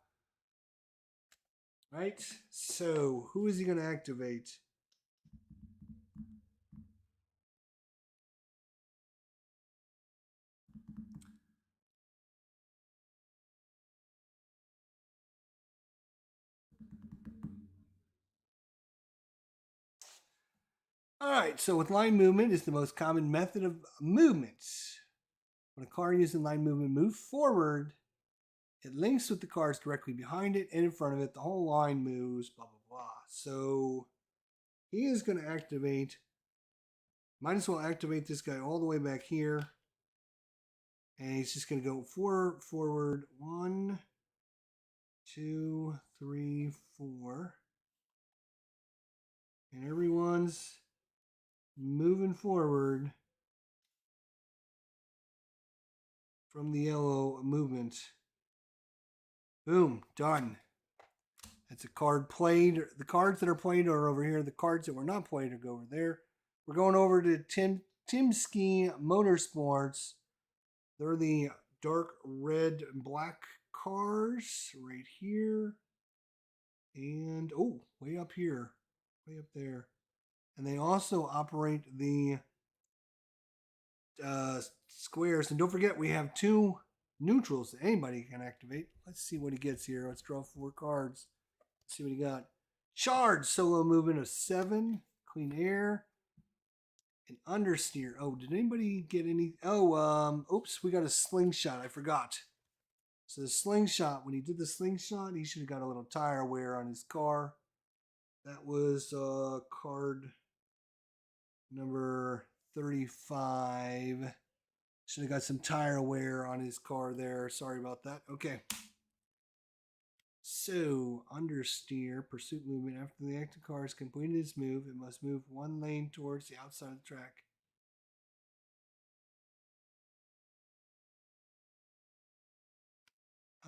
A: Right? So, who is he going to activate? All right, so with line movement is the most common method of movement. When a car using line movement moves forward, it links with the cars directly behind it and in front of it. The whole line moves, blah, blah, blah. So he is going to activate, might as well activate this guy all the way back here. And he's just going to go forward. 1, 2, 3, 4. And everyone's moving forward from the yellow movement. Boom, done. That's a card played. The cards that are played are over here. The cards that were not played are go over there. We're going over to Cebulskie Motorsports. They're the dark red and black cars right here. And, oh, way up here. Way up there. And they also operate the squares. And don't forget, we have 2 neutrals that anybody can activate. Let's see what he gets here. Let's draw 4 cards. Let's see what he got. Charge, solo movement of 7. Clean air. An understeer. Oh, did anybody get any? Oh, oops, we got a slingshot. I forgot. So the slingshot, when he did the slingshot, he should have got a little tire wear on his car. That was card number 35. Should have got some tire wear on his car there. Sorry about that. Okay. So, understeer, pursuit movement. After the active car has completed its move, it must move 1 lane towards the outside of the track.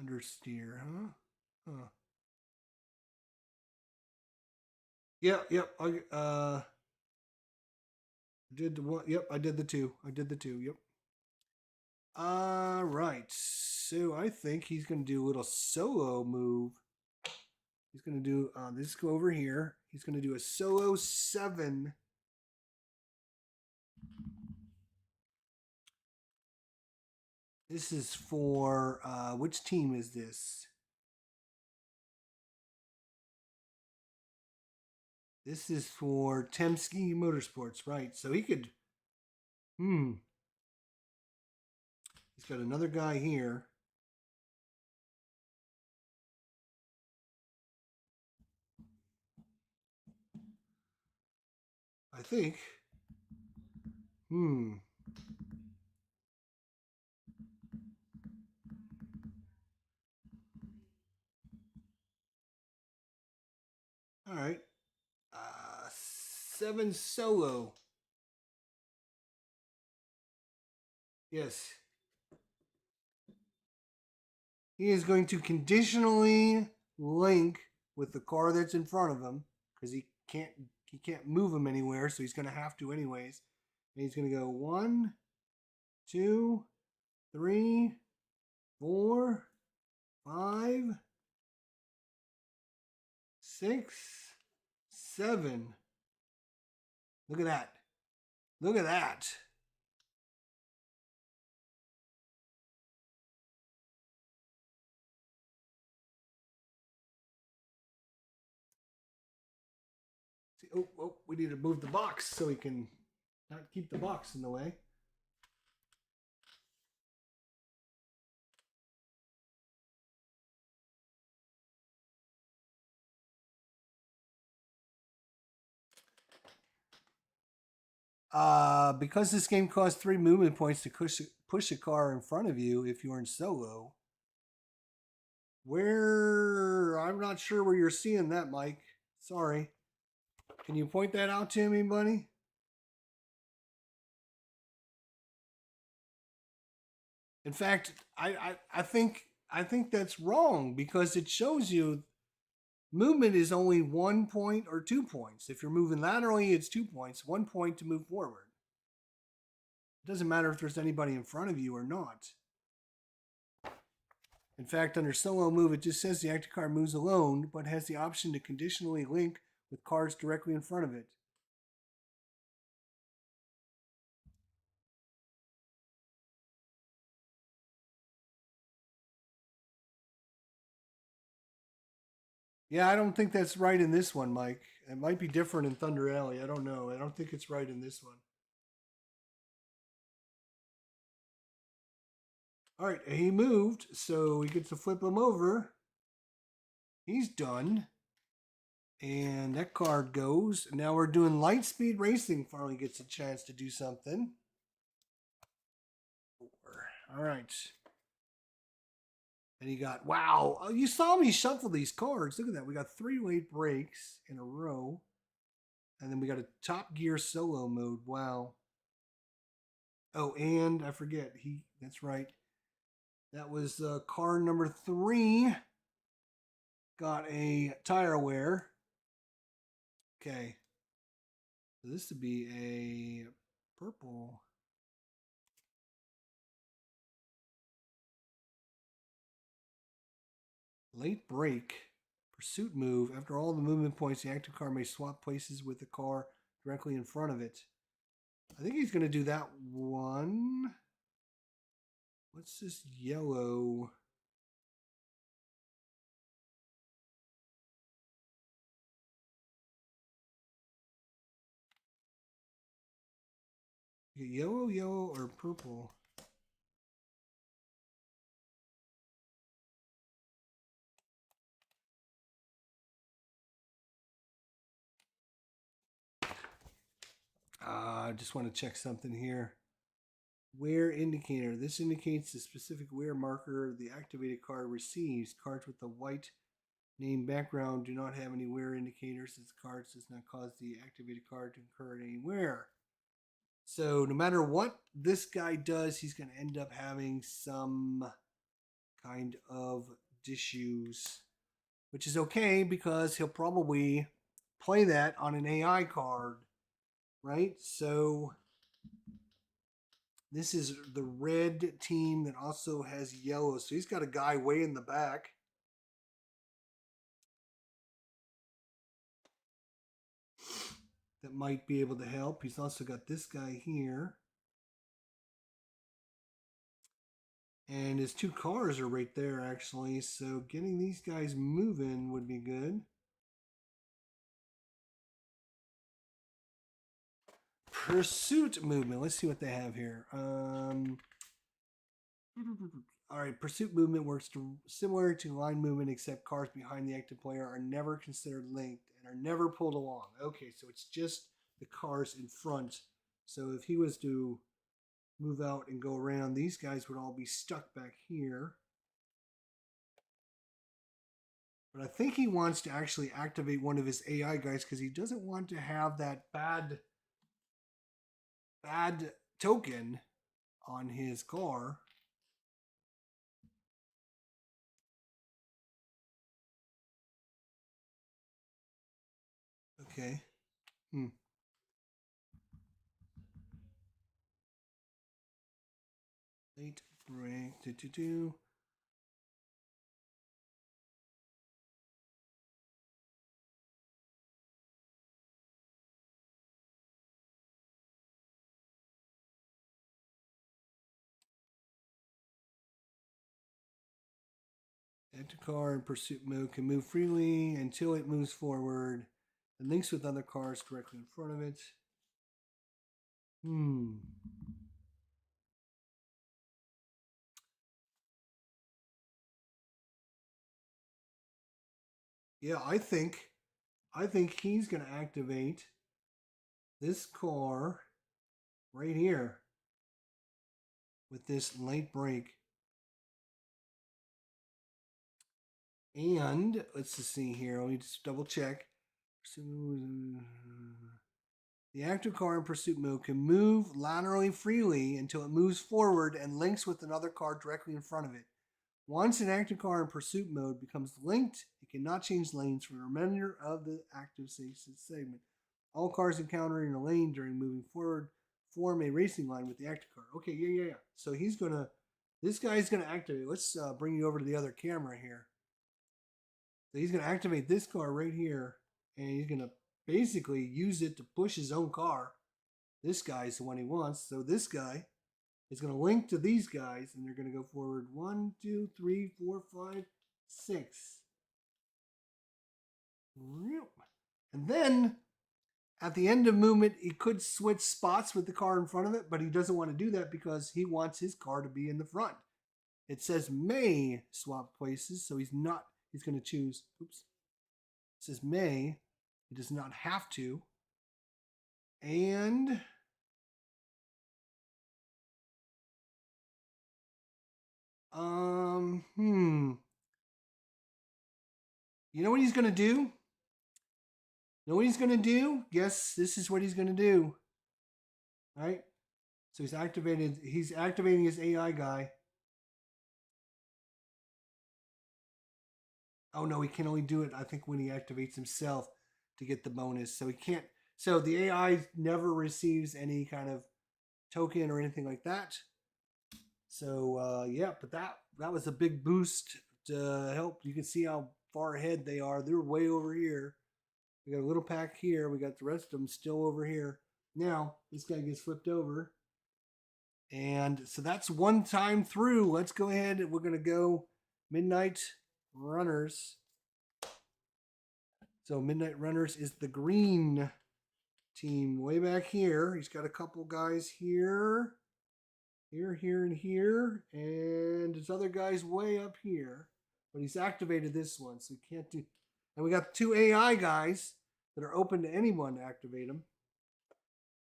A: Understeer, huh? Huh. Yep. I did the one. Yep, I did the 2. Yep. Right. So I think he's gonna do a little solo move. He's gonna do this. Go over here. He's gonna do a solo 7. This is for which team is this? This is for Cebulskie Motorsports, right? So he could. He's got another guy here. I think. All right. 7 solo. Yes. He is going to conditionally link with the car that's in front of him because he can't move him anywhere, so he's going to have to anyways. And he's going to go 1, 2, 3, 4, 5, 6, 7. Look at that. Look at that. See, oh, we need to move the box so we can not keep the box in the way. Because this game costs 3 movement points to push a car in front of you if you're in solo. Where I'm not sure where you're seeing that, Mike. Sorry. Can you point that out to me, buddy? In fact, I think that's wrong because it shows you movement is only 1 point or 2 points. If you're moving laterally, it's 2 points, 1 point to move forward. It doesn't matter if there's anybody in front of you or not. In fact, under solo move, it just says the active car moves alone, but has the option to conditionally link with cars directly in front of it. Yeah, I don't think that's right in this one, Mike. It might be different in Thunder Alley. I don't know. I don't think it's right in this one. All right, he moved, so we get to flip him over. He's done. And that card goes. Now we're doing light speed racing. Finally gets a chance to do something. All right. And he got, wow. Oh, you saw me shuffle these cards. Look at that. We got 3 late breaks in a row. And then we got a top gear solo mode. Wow. Oh, and I forget. That's right. That was car number 3. Got a tire wear. Okay. So this would be a purple. Late break. Pursuit move. After all the movement points, the active car may swap places with the car directly in front of it. I think he's going to do that one. What's this yellow? Yellow, yellow, or purple? I just want to check something here. Wear indicator. This indicates the specific wear marker the activated card receives. Cards with the white name background do not have any wear indicators. This card does not cause the activated card to incur any wear. So no matter what this guy does, he's going to end up having some kind of issues, which is okay because he'll probably play that on an AI card, right? So this is the red team that also has yellow. So he's got a guy way in the back. That might be able to help. He's also got this guy here. And his 2 cars are right there, actually. So getting these guys moving would be good. Pursuit movement. Let's see what they have here. All right, pursuit movement works similar to line movement, except cars behind the active player are never considered linked and are never pulled along. Okay, so it's just the cars in front. So if he was to move out and go around, these guys would all be stuck back here. But I think he wants to actually activate one of his AI guys because he doesn't want to have that bad token on his car. Okay. Late break. Enter car in pursuit mode can move freely until it moves forward and links with other cars directly in front of it. Yeah, I think he's going to activate this car right here with this late break. And let's just see here. Let me just double check. The active car in pursuit mode can move laterally freely until it moves forward and links with another car directly in front of it. Once an active car in pursuit mode becomes linked, it cannot change lanes for the remainder of the active segment. All cars encountering a lane during moving forward form a racing line with the active car. Okay, yeah. So this guy's gonna activate. Let's bring you over to the other camera here. So he's gonna activate this car right here, and he's gonna basically use it to push his own car. This guy's the one he wants. So this guy is going to link to these guys, and they're going to go forward 1, 2, 3, 4, 5, 6. And then at the end of movement, he could switch spots with the car in front of it, but he doesn't want to do that because he wants his car to be in the front. It says may swap places, so he's going to choose, it says may, he does not have to. And you know what he's going to do? Know what he's going to do? Yes, this is what he's going to do. All right? So he's activating his AI guy. Oh no, he can only do it, I think, when he activates himself to get the bonus. So he can't. So the AI never receives any kind of token or anything like that. So yeah, but that was a big boost to help. You can see how far ahead they are. They're way over here. We got a little pack here. We got the rest of them still over here. Now, this guy gets flipped over. And so that's one time through. Let's go ahead and we're going to go Midnight Runners. So Midnight Runners is the green team way back here. He's got a couple guys here, and here. And his other guy's way up here. But he's activated this one, so he can't do... And we got 2 AI guys that are open to anyone to activate them.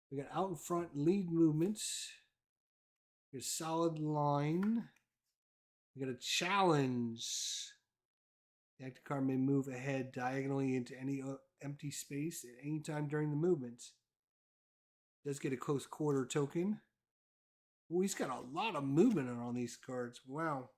A: We got out in front lead movements. We got a solid line. We got a challenge. The active car may move ahead diagonally into any empty space at any time during the movement. Does get a close quarter token. Oh, he's got a lot of movement on these cards. Wow.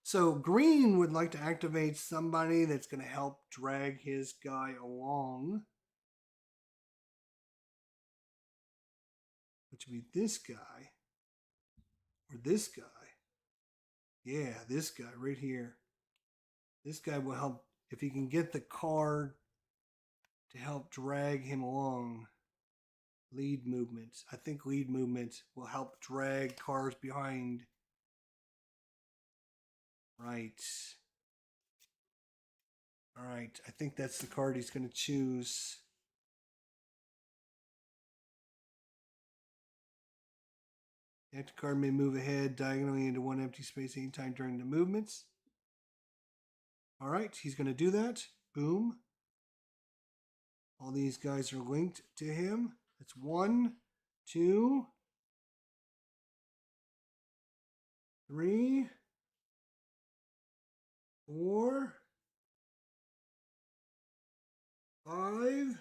A: So green would like to activate somebody that's going to help drag his guy along. Which would be this guy. Or this guy. Yeah, this guy right here. This guy will help if he can get the card to help drag him along. Lead movement. I think lead movement will help drag cars behind. Right. All right. I think that's the card he's going to choose. The active card may move ahead diagonally into one empty space anytime during the movements. All right. He's going to do that. Boom. All these guys are linked to him. That's 1, 2, 3, 4, 5,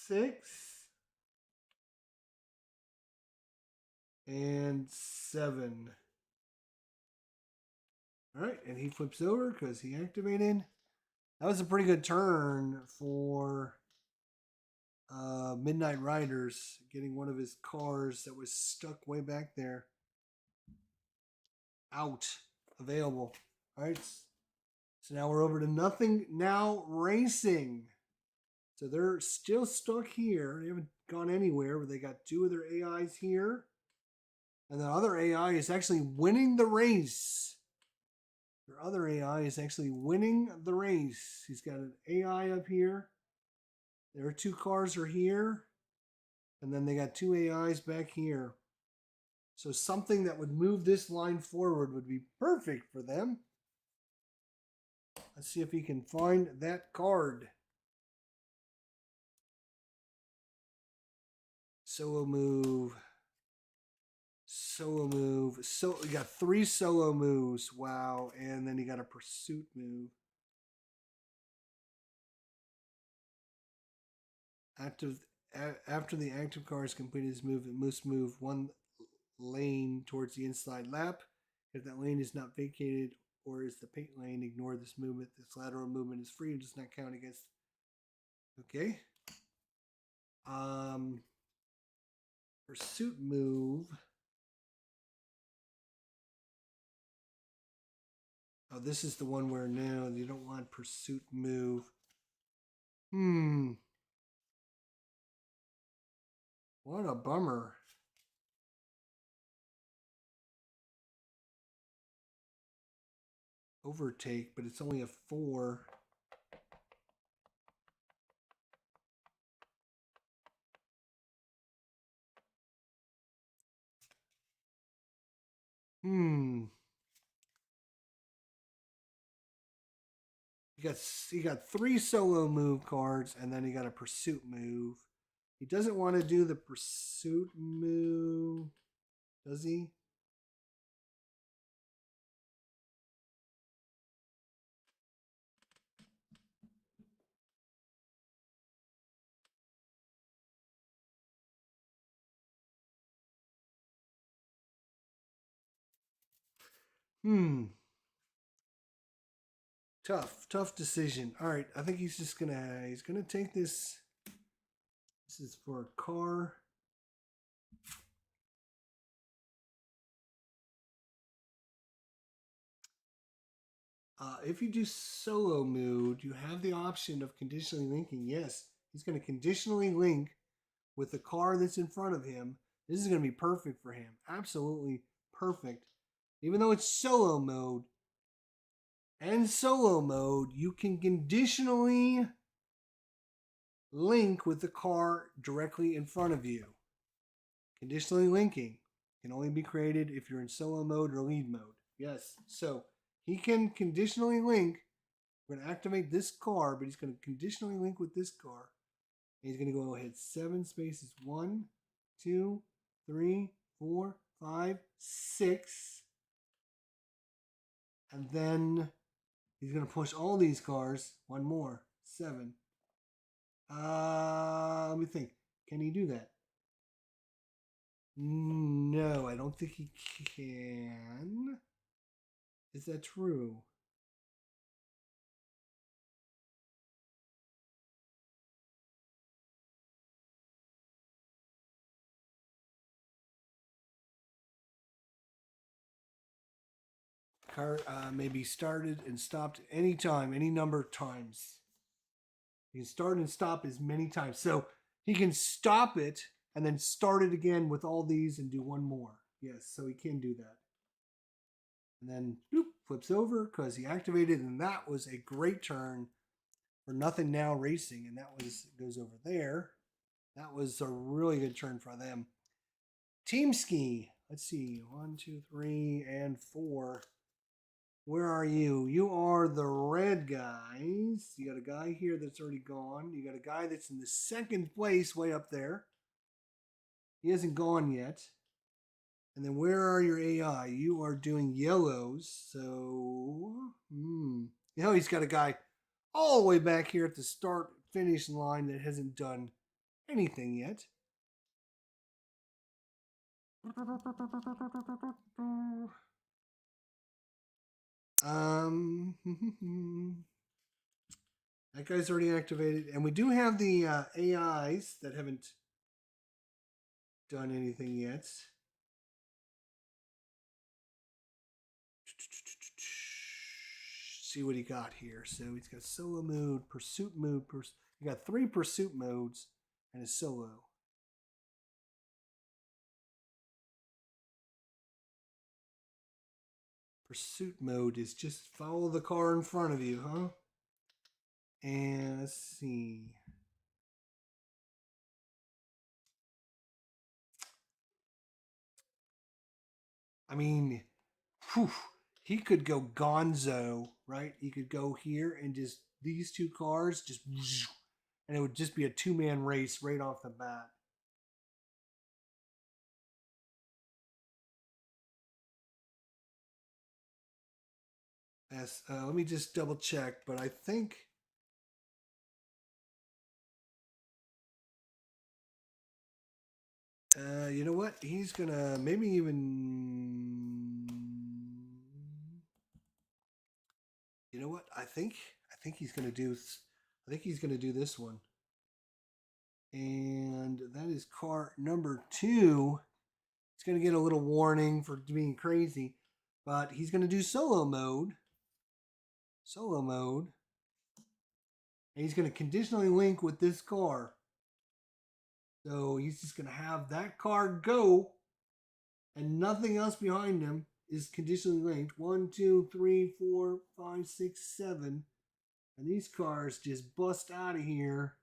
A: 6, and 7. All right, and he flips over because he activated. That was a pretty good turn for Midnight Riders, getting one of his cars that was stuck way back there out, available. All right, so now we're over to Nothing Now Racing. So they're still stuck here. They haven't gone anywhere, but they got 2 of their AIs here. And the other AI is actually winning the race. Their other AI is actually winning the race. He's got an AI up here. Their 2 cars are here. And then they got 2 AIs back here. So something that would move this line forward would be perfect for them. Let's see if he can find that card. Solo move. Solo move. So you got 3 solo moves. Wow. And then you got a pursuit move. After the active card is completed his move, it must move 1 lane towards the inside lap. If that lane is not vacated or is the paint lane, ignore this movement. This lateral movement is free and does not count against. Okay. Pursuit move. Oh, this is the one where now you don't want pursuit move. What a bummer. Overtake, but it's only a 4. He got 3 solo move cards, and then he got a pursuit move. He doesn't want to do the pursuit move, does he? Tough decision. All right, I think he's just he's gonna take this. This is for a car. If you do solo mode, you have the option of conditionally linking. Yes, he's going to conditionally link with the car that's in front of him. This is going to be perfect for him. Absolutely perfect. Even though it's solo mode and solo mode, you can conditionally link with the car directly in front of you. Conditionally linking can only be created if you're in solo mode or lead mode. Yes, so he can conditionally link. We're going to activate this car, but he's going to conditionally link with this car. And he's going to go ahead 7 spaces. 1, 2, 3, 4, 5, 6. And then he's going to push all these cars. 1 more. 7. Let me think. Can he do that? No, I don't think he can. Is that true? Car may be started and stopped anytime, any number of times. He can start and stop as many times. So he can stop it and then start it again with all these and do 1 more. Yes, so he can do that. And then boop, flips over because he activated, and that was a great turn for Nothing Now Racing, and that goes over there. That was a really good turn for them. Team Ski. Let's see. 1, 2, 3, and 4. Where are you? You are the red guys. You got a guy here that's already gone. You got a guy that's in the 2nd place way up there. He hasn't gone yet. And then where are your AI? You are doing yellows. So, he's got a guy all the way back here at the start finish line that hasn't done anything yet. That guy's already activated. And we do have the AIs that haven't done anything yet. See what he got here. So he's got solo mode, pursuit mode. He got 3 pursuit modes and a solo. Pursuit mode is just follow the car in front of you, huh? And let's see. I mean, whew, he could go gonzo, right? He could go here and just these two cars just, and it would just be a two-man race right off the bat. Yes, let me just double check, but I think. You know what? He's gonna maybe even. You know what? I think he's gonna do. I think he's gonna do this one, and that is car number 2. He's gonna get a little warning for being crazy, but he's gonna do solo mode. Solo mode, and he's gonna conditionally link with this car. So he's just gonna have that car go, and nothing else behind him is conditionally linked. 1, 2, 3, 4, 5, 6, 7. And these cars just bust out of here.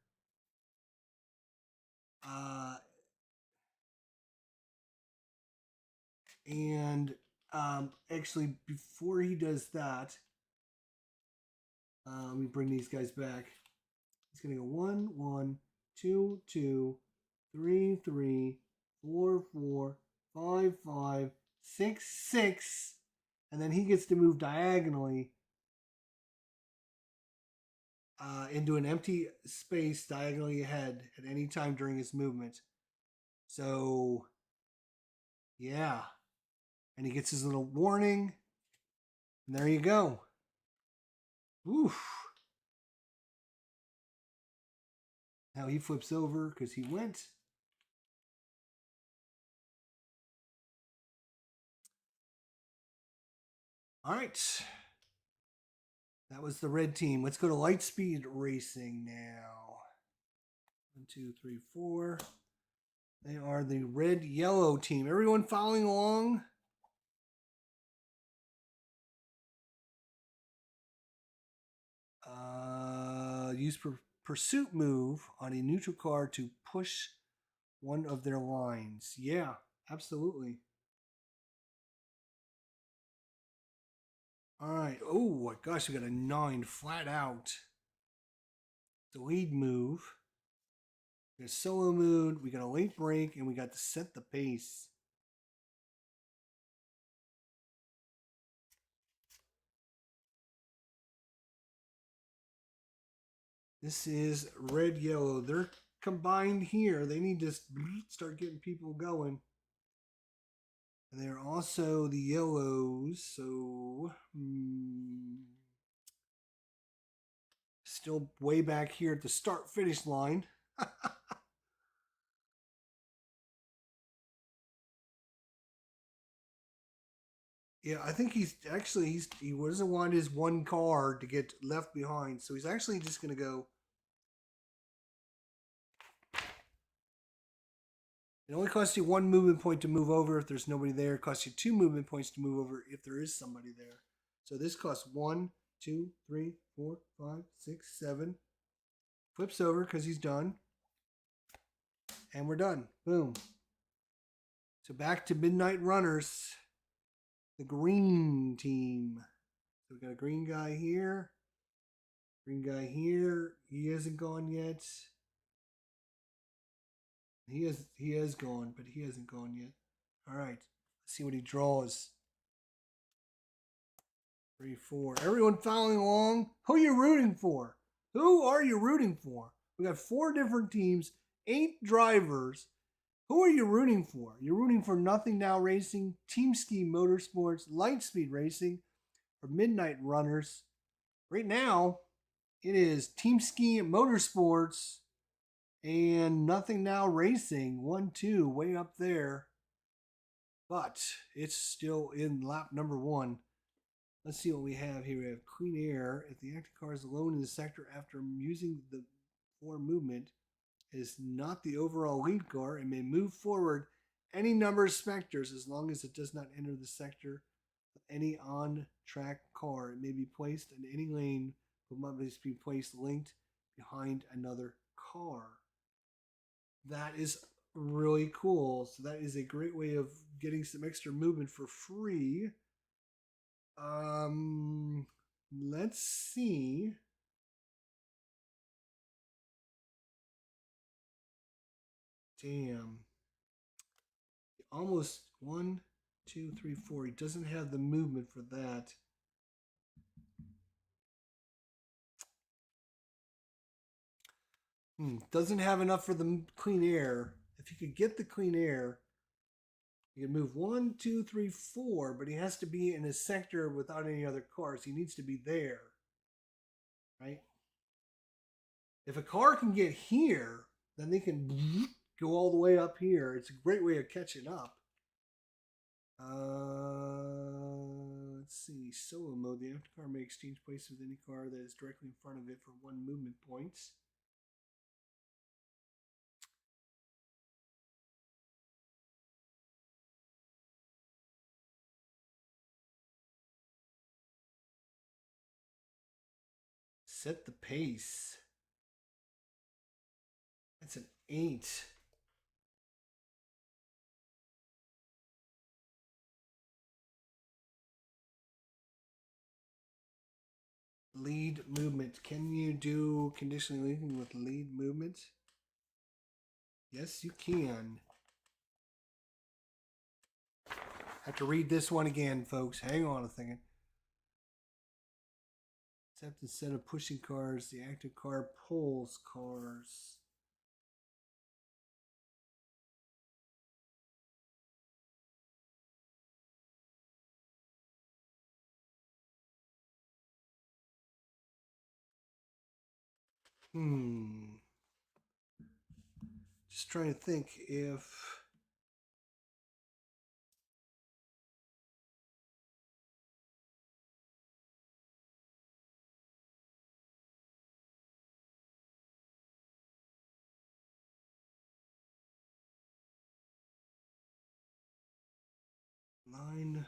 A: And actually, before he does that, let me bring these guys back. He's going to go 1, 1, 2, 2, 3, 3, 4, 4, 5, 5, 6, 6. And then he gets to move diagonally into an empty space diagonally ahead at any time during his movement. So, yeah. And he gets his little warning. And there you go. Oof. Now he flips over because he went. All right. That was the red team. Let's go to Lightspeed Racing now. 1, 2, 3, 4. They are the red-yellow team. Everyone following along? Use pursuit move on a neutral car to push one of their lines. Yeah, absolutely. All right. Oh my gosh, we got a 9 flat out. The lead move. We got a solo mode. We got a late break, and we got to set the pace. This is red yellow. They're combined here. They need to start getting people going. And they're also the yellows, so still way back here at the start finish line. Yeah, I think he doesn't want his one car to get left behind, so he's actually just going to go. It only costs you 1 movement point to move over if there's nobody there. It costs you 2 movement points to move over if there is somebody there. So this costs 1, 2, 3, 4, 5, 6, 7. Flips over because he's done. And we're done. Boom. So back to Midnight Runners. The green team. So we got a green guy here. Green guy here. He hasn't gone yet. He has gone, but he hasn't gone yet. All right. Let's see what he draws. 3, 4. Everyone following along. Who are you rooting for? Who are you rooting for? We got 4 different teams, 8 drivers. Who are you rooting for? You're rooting for Nothing Now Racing, Team Ski Motorsports, Lightspeed Racing, or Midnight Runners. Right now, it is Team Ski Motorsports and Nothing Now Racing. 1, 2, way up there. But it's still in lap number 1. Let's see what we have here. We have Clean Air. If the active car is alone in the sector after using the 4 movement, is not the overall lead car and may move forward any number of sectors as long as it does not enter the sector of any on-track car. It may be placed in any lane, but must be placed linked behind another car. That is really cool. So that is a great way of getting some extra movement for free. Let's see. Damn. Almost 1, 2, 3, 4. He doesn't have the movement for that. Doesn't have enough for the clean air. If you could get the clean air, you can move 1, 2, 3, 4, but he has to be in a sector without any other cars. He needs to be there, right? If a car can get here, then they can go all the way up here. It's a great way of catching up. Let's see. Solo mode. The aftercar may exchange places with any car that is directly in front of it for 1 movement points. Set the pace. That's an 8. Lead movement. Can you do conditionally leading with lead movement? Yes, you can. Have to read this one again, folks. Hang on a second. Except instead of pushing cars, the active car pulls cars. Just trying to think if line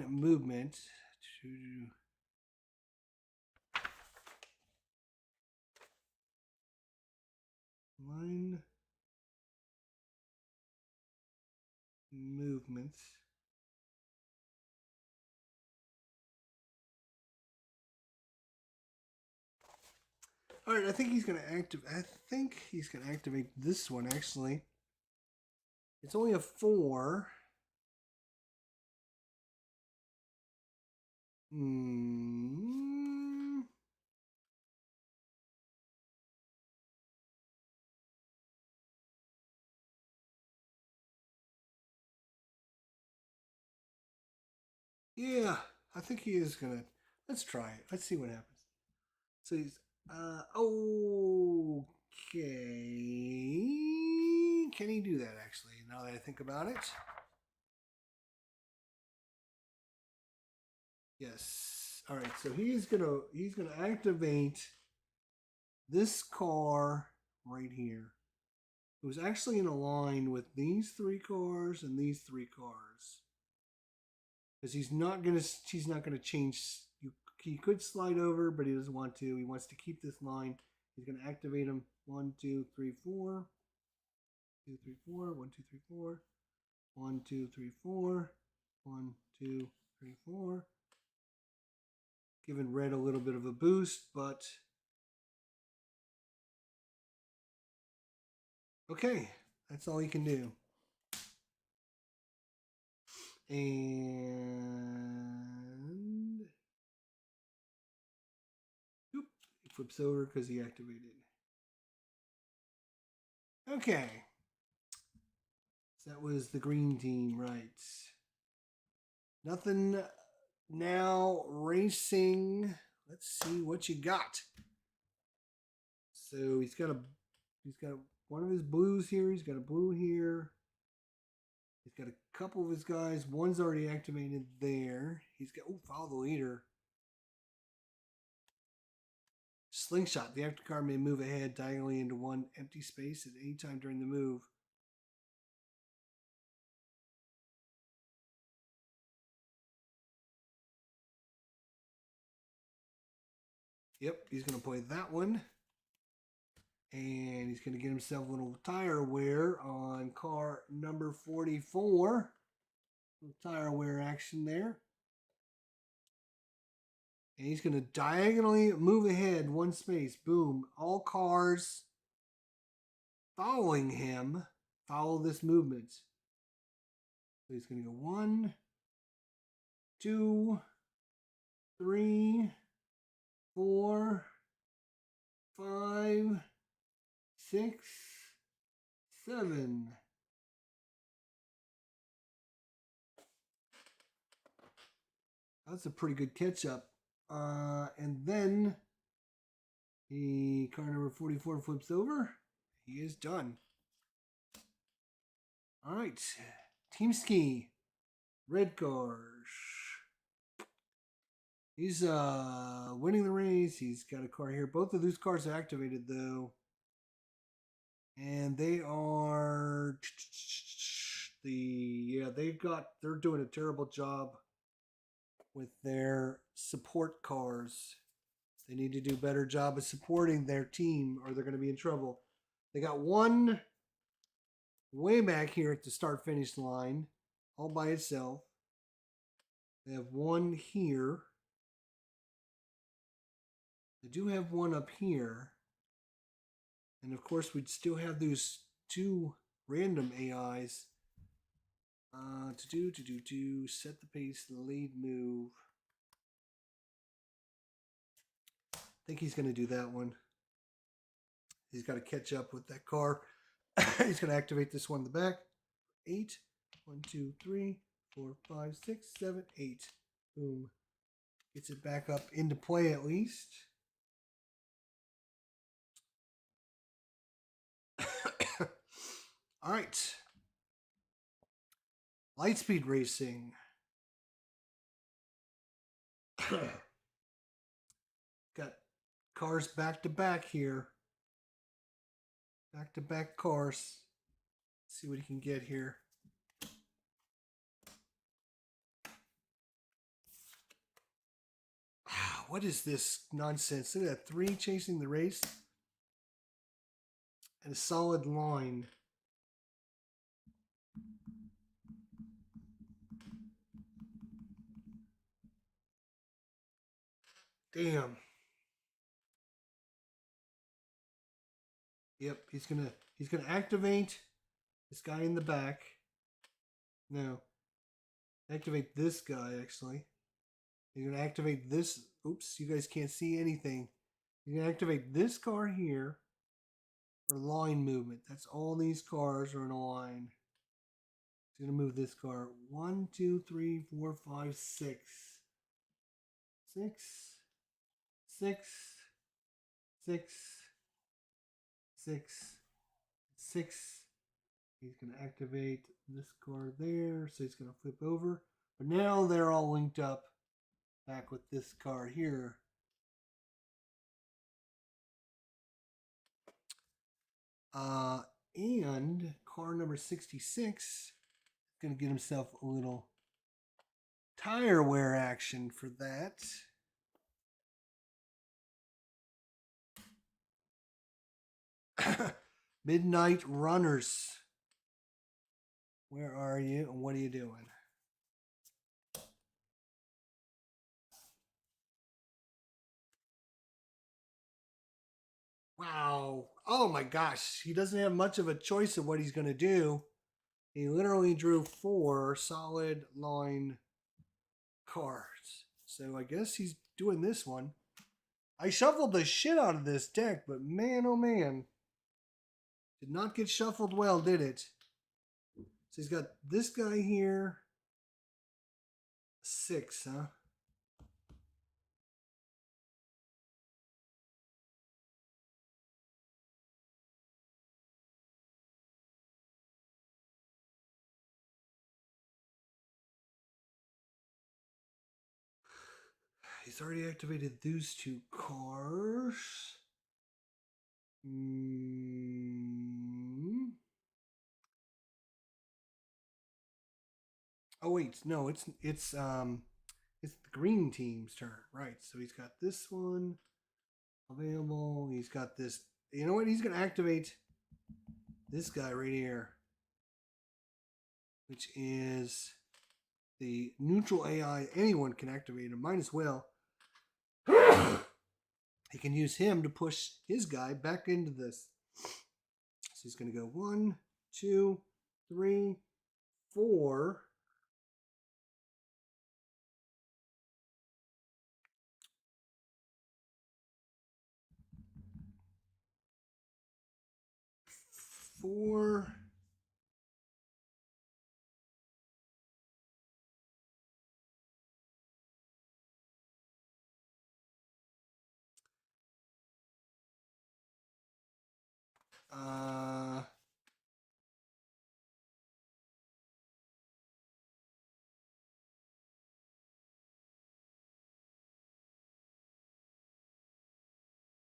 A: movement to line movement. All right, I think he's gonna activate this one actually. It's only a 4. Yeah, I think he is gonna. Let's try it. Let's see what happens. So he's okay. Can he do that actually? Now that I think about it. Yes. All right. So he's gonna activate this car right here. It was actually in a line with these 3 cars and these 3 cars. Because he's not gonna change. He could slide over, but he doesn't want to. He wants to keep this line. He's gonna activate him. 1, 2, 3, 4. 2, 3, 4. 1, 2, 3, 4. 1, 2, 3, 4. 1, 2, 3, 4. Giving red a little bit of a boost, but okay, that's all he can do. And oop, he flips over because he activated. Okay. So that was the green team, right? Nothing now racing. Let's see what you got. So he's got one of his blues here. He's got a blue here. He's got a couple of his guys. One's already activated there. He's got follow the leader. Slingshot. The active car may move ahead diagonally into one empty space at any time during the move. Yep, he's going to play that one. And he's going to get himself a little tire wear on car number 44. Little tire wear action there. And he's going to diagonally move ahead one space. Boom. All cars following him follow this movement. So he's going to go 1, 2, 3, 4, 5, 6, 7. That's a pretty good catch up. And then car number 44 flips over. He is done. All right. Team Ski. Red cars. He's winning the race. He's got a car here. Both of these cars are activated though. And they are they're doing a terrible job with their support cars. They need to do a better job of supporting their team or they're going to be in trouble. They got one way back here at the start-finish line all by itself. They have one here. They do have one up here. And of course, we'd still have those two random AIs to set the pace, the lead move. I think he's going to do that one. He's got to catch up with that car. He's going to activate this one in the back. 8. 1, 2, 3, 4, 5, 6, 7, 8. Boom. Gets it back up into play at least. All right. Lightspeed racing. Got cars back to back here. Back to back cars. Let's see what he can get here. What is this nonsense? Look at that. 3 chasing the race. And a solid line. Damn. Yep, he's gonna activate this guy in the back. No. Activate this guy actually. He's gonna activate this. Oops, you guys can't see anything. He's gonna activate this car here for line movement. That's all these cars are in a line. He's gonna move this car. 1, 2, 3, 4, 5, 6. 6. 6. 6. 6. 6. He's going to activate this car there. So he's going to flip over. But now they're all linked up back with this car here. And car number 66 is going to get himself a little tire wear action for that. Midnight Runners. Where are you and what are you doing? Wow. Oh my gosh. He doesn't have much of a choice of what he's going to do. He literally drew 4 solid line cards. So I guess he's doing this one. I shuffled the shit out of this deck, but man, oh man. Did not get shuffled well, did it? So he's got this guy here. 6, huh? He's already activated those 2 cars. Oh wait, no, it's the green team's turn, right? So he's got this one available. He's got this you know what? He's going to activate this guy right here, which is the neutral AI. Anyone can activate him. Might as well. He can use him to push his guy back into this. So he's going to go 1, 2, 3, 4. Four.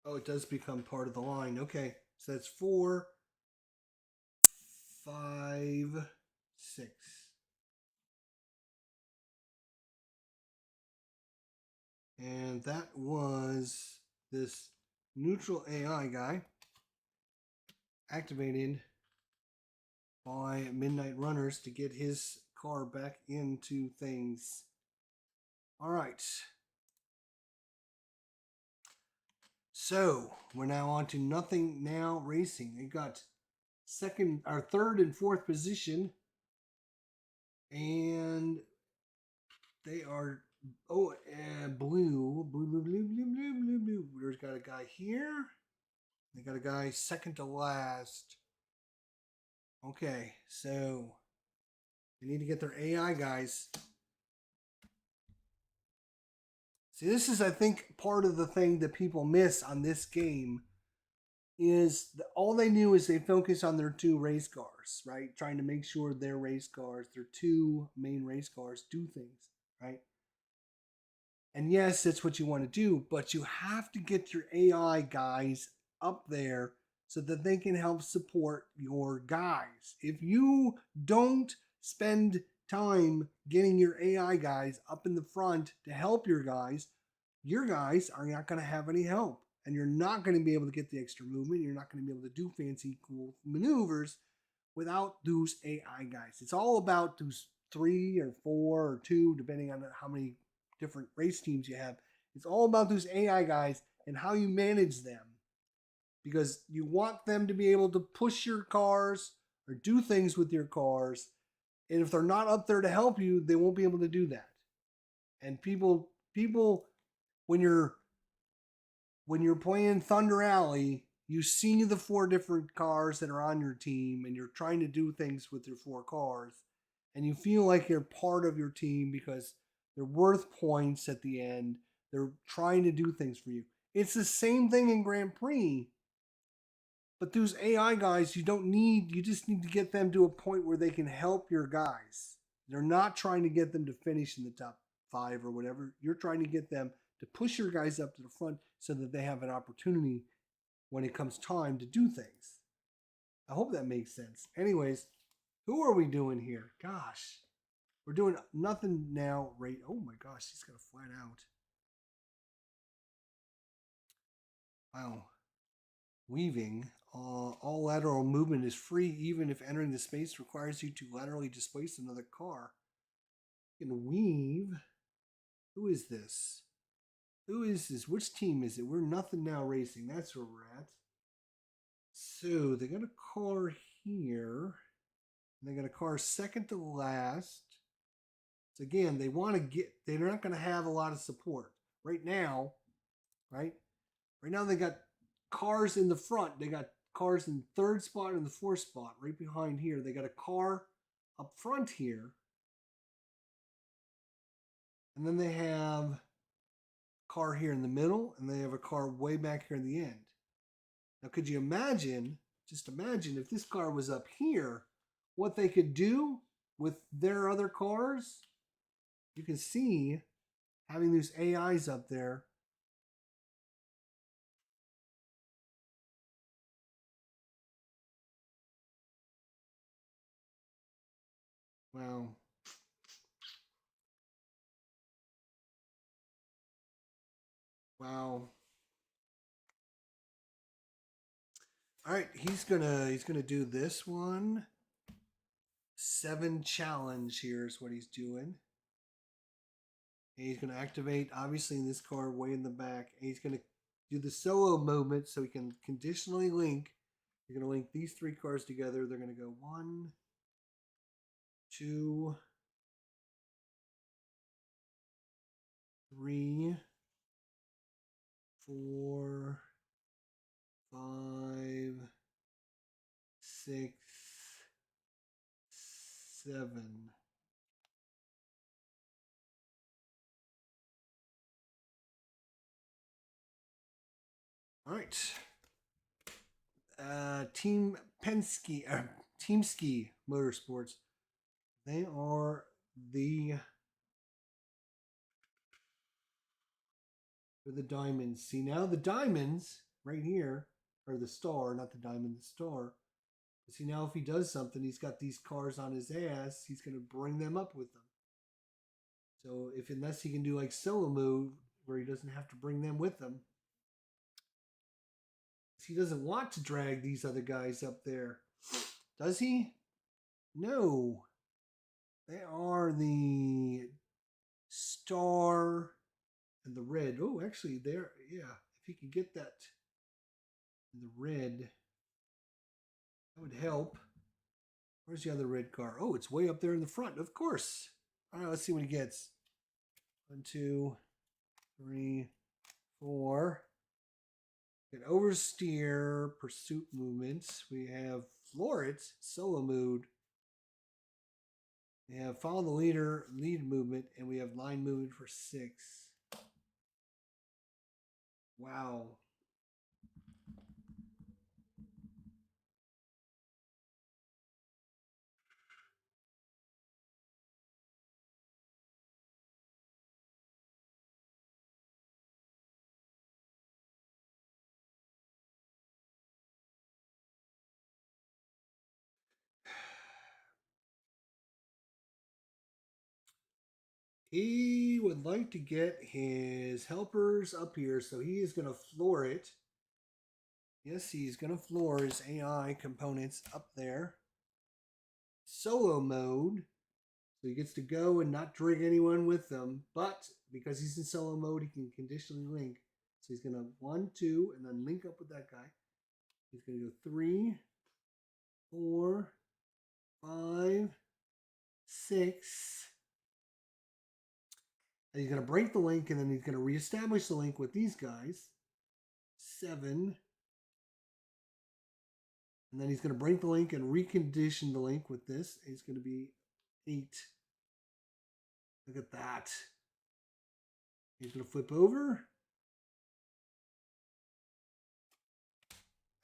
A: Oh, it does become part of the line. Okay, so that's 4, 5, 6. And that was this neutral AI guy activated by Midnight Runners to get his car back into things. All right. So we're now on to Nothing Now Racing. They got third and fourth position, and they are blue. There's got a guy here. They got a guy second to last. Okay, so they need to get their AI guys. See, this is, I think, part of the thing that people miss on this game is all they knew is they focus on their 2 race cars, right? Trying to make sure their race cars, their 2 main race cars, do things, right? And yes, that's what you want to do, but you have to get your AI guys up there so that they can help support your guys. If you don't spend time getting your AI guys up in the front to help your guys are not going to have any help. And you're not going to be able to get the extra movement. You're not going to be able to do fancy, cool maneuvers without those AI guys. It's all about those 3 or 4 or 2, depending on how many different race teams you have. It's all about those AI guys and how you manage them, because you want them to be able to push your cars or do things with your cars. And if they're not up there to help you, they won't be able to do that. And people when you're playing Thunder Alley, you see the 4 different cars that are on your team and you're trying to do things with your 4 cars, and you feel like you're part of your team because they're worth points at the end. They're trying to do things for you. It's the same thing in Grand Prix, but those AI guys, you just need to get them to a point where they can help your guys. They're not trying to get them to finish in the top 5 or whatever. You're trying to get them to push your guys up to the front so that they have an opportunity when it comes time to do things. I hope that makes sense. Anyways, who are we doing here? Gosh, we're doing Nothing Now. Right? Oh my gosh, he's got a flat out. Wow. Weaving. All lateral movement is free even if entering the space requires you to laterally displace another car. You can weave. Who is this? Who is this? Which team is it? We're Nothing Now Racing. That's where we're at. So they got a car here. And they got a car second to last. So again, they're not going to have a lot of support. Right now, right? Right now they got cars in the front. They got cars in third spot and the fourth spot right behind here. They got a car up front here. And then they have a car here in the middle, and they have a car way back here in the end. Now, could you imagine, just imagine if this car was up here, what they could do with their other cars? You can see having these AIs up there. Wow. Wow. All right, he's gonna do this one. 7 challenge here is what he's doing. And he's gonna activate obviously in this card way in the back. And he's gonna do the solo movement so he can conditionally link. You're gonna link these 3 cards together. They're gonna go 1, 2, 3, 4, 5, 6, 7. All right. Team Penske, Team Ski Motorsports. They are the diamonds. See, now the diamonds right here are the star, not the diamond, the star. But see, now if he does something, he's got these cars on his ass. He's going to bring them up with him. So unless he can do like solo move where he doesn't have to bring them with him. He doesn't want to drag these other guys up there. Does he? No. They are the star and the red. Oh, actually, there. Yeah, if he could get that in the red, that would help. Where's the other red car? Oh, it's way up there in the front. Of course. All right, let's see what he gets. 1, 2, 3, 4. Get oversteer, pursuit movements. We have floor it, solo mode. We have follow the leader, lead movement, and we have line movement for 6. Wow. He would like to get his helpers up here, so he is going to floor it. Yes, he's going to floor his AI components up there. Solo mode. So he gets to go and not drag anyone with them. But because he's in solo mode, he can conditionally link. So he's going to 1, 2, and then link up with that guy. He's going to go 3, 4, 5, 6. And he's going to break the link, and then he's going to reestablish the link with these guys. 7. And then he's going to break the link and recondition the link with this. It's going to be 8. Look at that. He's going to flip over.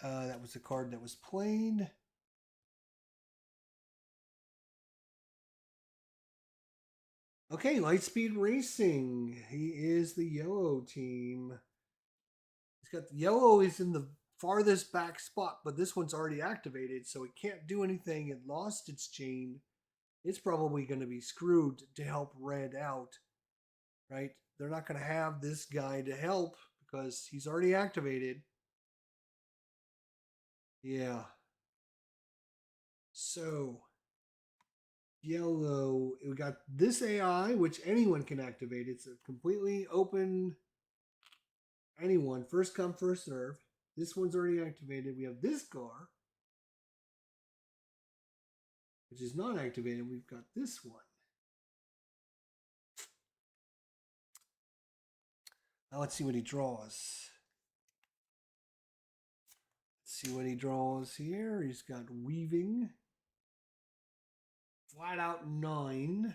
A: That was the card that was played. Okay, Lightspeed Racing. He is the yellow team. He's got yellow is in the farthest back spot, but this one's already activated, so it can't do anything. It lost its chain. It's probably going to be screwed to help red out, right? They're not going to have this guy to help because he's already activated. Yeah. So, yellow, we got this AI, which anyone can activate. It's a completely open, anyone, first come, first serve. This one's already activated. We have this car, which is not activated. We've got this one. Now let's see what he draws. Let's see what he draws here. He's got weaving. Flat out 9.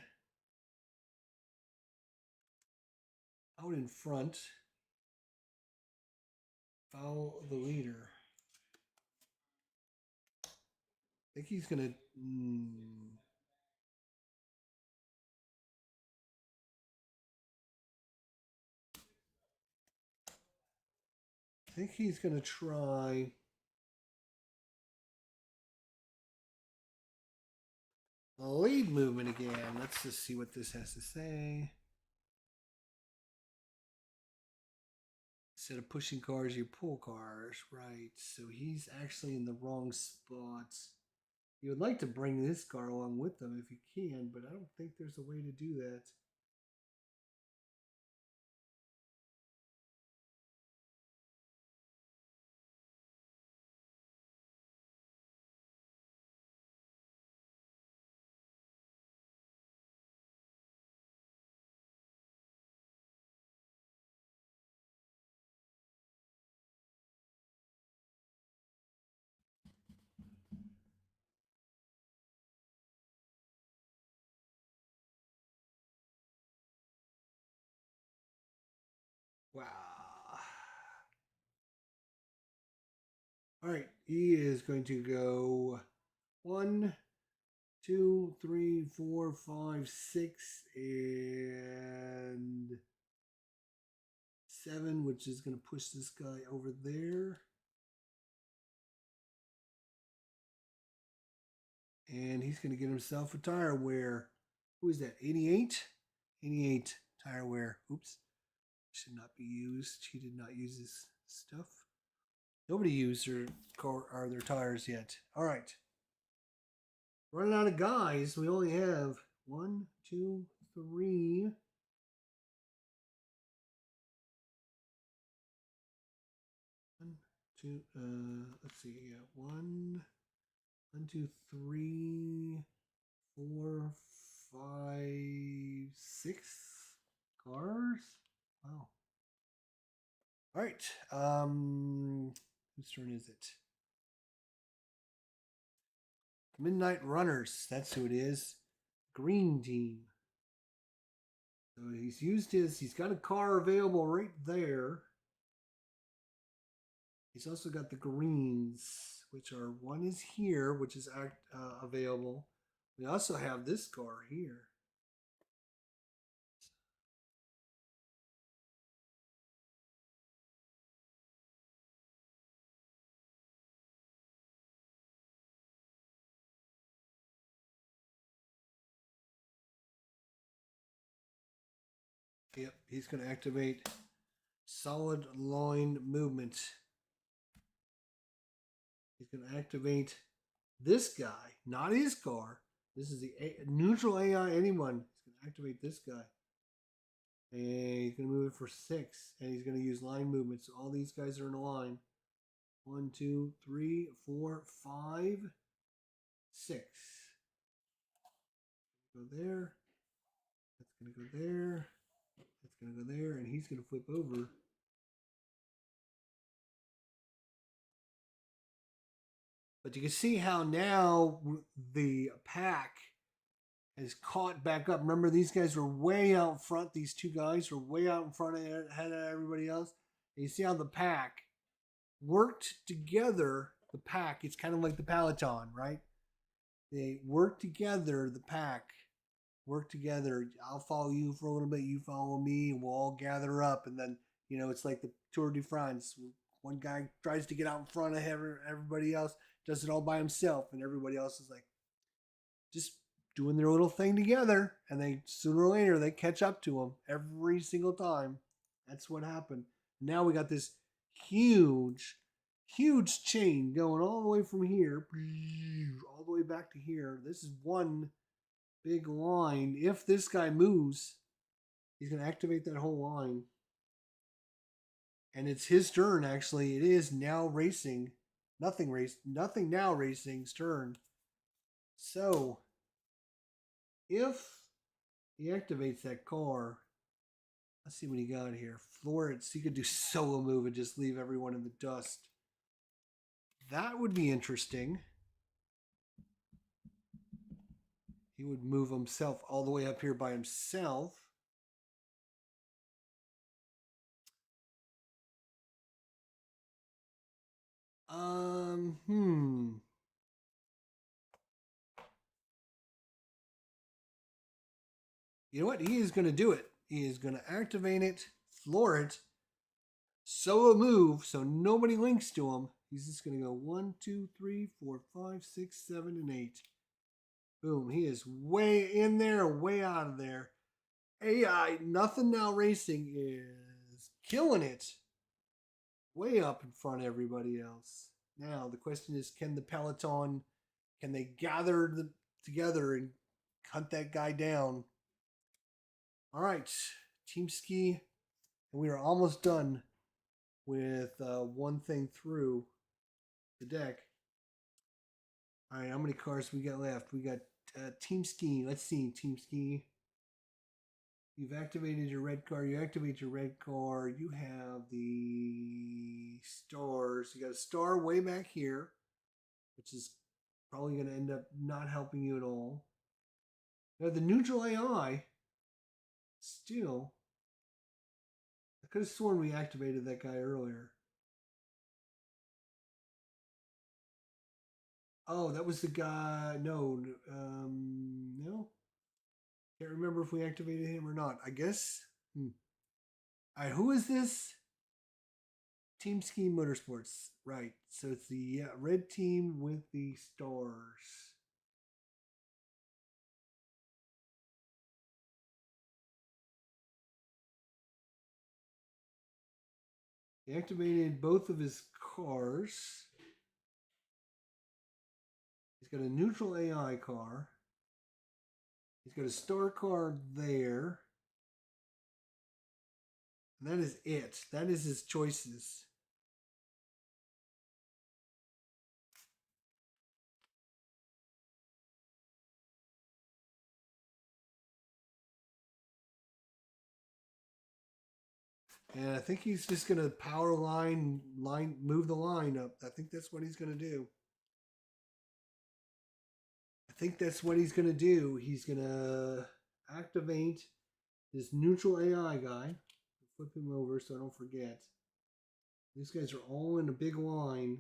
A: Out in front. Follow the leader. I think he's going to... I think he's going to try... the lead movement again. Let's just see what this has to say. Instead of pushing cars, you pull cars, right? So he's actually in the wrong spot. You would like to bring this car along with them if you can, but I don't think there's a way to do that. Wow. All right, he is going to go 1, 2, 3, 4, 5, 6, and 7, which is going to push this guy over there. And he's going to get himself a tire wear. Who is that? 88? 88 tire wear. Oops. Should not be used. He did not use this stuff. Nobody used their car or their tires yet. All right. Running out of guys. We only have 1, 2, 3. Let's see. Yeah, 1, 2, 3, 4, 5, 6 cars. Wow. All right. Whose turn is it? Midnight Runners. That's who it is. Green team. So he's used he's got a car available right there. He's also got the greens, which are, one is here, which is available. We also have this car here. Yep, he's going to activate solid line movement. He's going to activate this guy, not his car. This is the neutral AI anyone. He's going to activate this guy. And he's going to move it for 6. And he's going to use line movement. So all these guys are in a line. 1, 2, 3, 4, 5, 6. Go there. That's going to go there. That's going to go there. And he's going to flip over. But you can see how now the pack has caught back up. Remember, these guys were way out front. These two guys were way out in front ahead of everybody else. And you see how the pack worked together. The pack, it's kind of like the peloton, right? They work together. The pack work together. I'll follow you for a little bit. You follow me, and we'll all gather up. And then, it's like the Tour de France. One guy tries to get out in front of everybody else, does it all by himself, and everybody else is like just doing their little thing together, and they sooner or later they catch up to them every single time. That's what happened. Now we got this huge chain going all the way from here all the way back to here. This is one big line. If this guy moves, he's going to activate that whole line. And it's his turn, actually. It is now racing. Nothing now racing's turn. So, if he activates that car, let's see what he got here. Florence, he could do solo move and just leave everyone in the dust. That would be interesting. He would move himself all the way up here by himself. You know what? He is going to do it. He is going to activate it, floor it, solo move, so nobody links to him. He's just going to go 1, 2, 3, 4, 5, 6, 7, and 8. Boom. He is way in there, way out of there. AI, Nothing Now Racing is killing it. way up in front of everybody else. Now the question is, can the peloton, can they gather together and hunt that guy down? All right, Team Ski, and we are almost done with one thing through the deck. All right, how many cars we got left? We got Team Ski. Let's see, Team Ski. You've activated your red car. You activate your red car. You have the stars. You got a star way back here, which is probably going to end up not helping you at all. You have the neutral AI. Still, I could have sworn we activated that guy earlier. Oh, that was the guy. No, no. Can't remember if we activated him or not. I guess. All right, who is this? Team Ski Motorsports. Right. So it's the red team with the stars. He activated both of his cars. He's got a neutral AI car. He's got a star car there. And that is it. That is his choices. And I think he's just going to power move the line up. I think that's what he's going to do. I think that's what he's going to do. He's going to activate this neutral AI guy. Flip him over so I don't forget. These guys are all in a big line.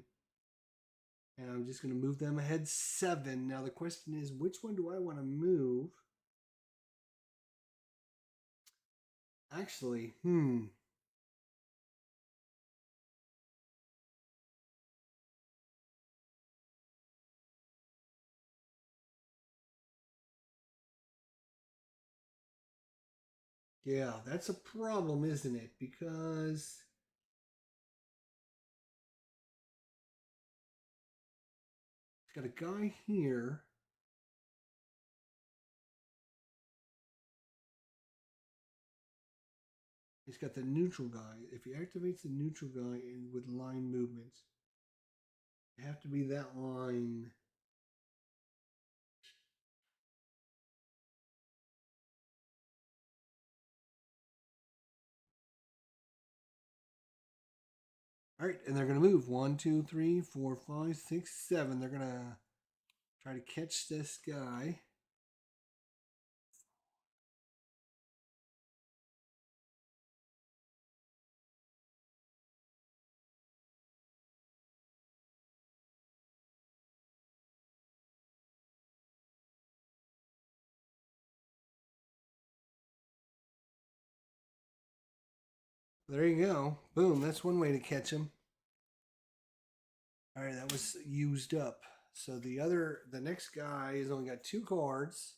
A: And I'm just going to move them ahead 7. Now the question is, which one do I want to move? Actually, yeah, that's a problem, isn't it? Because it's got a guy here. He's got the neutral guy. If he activates the neutral guy with line movements, it have to be that line. All right, and they're going to move 1, 2, 3, 4, 5, 6, 7. They're going to try to catch this guy. There you go. Boom, that's one way to catch him. All right, that was used up. So the next guy has only got 2 cards.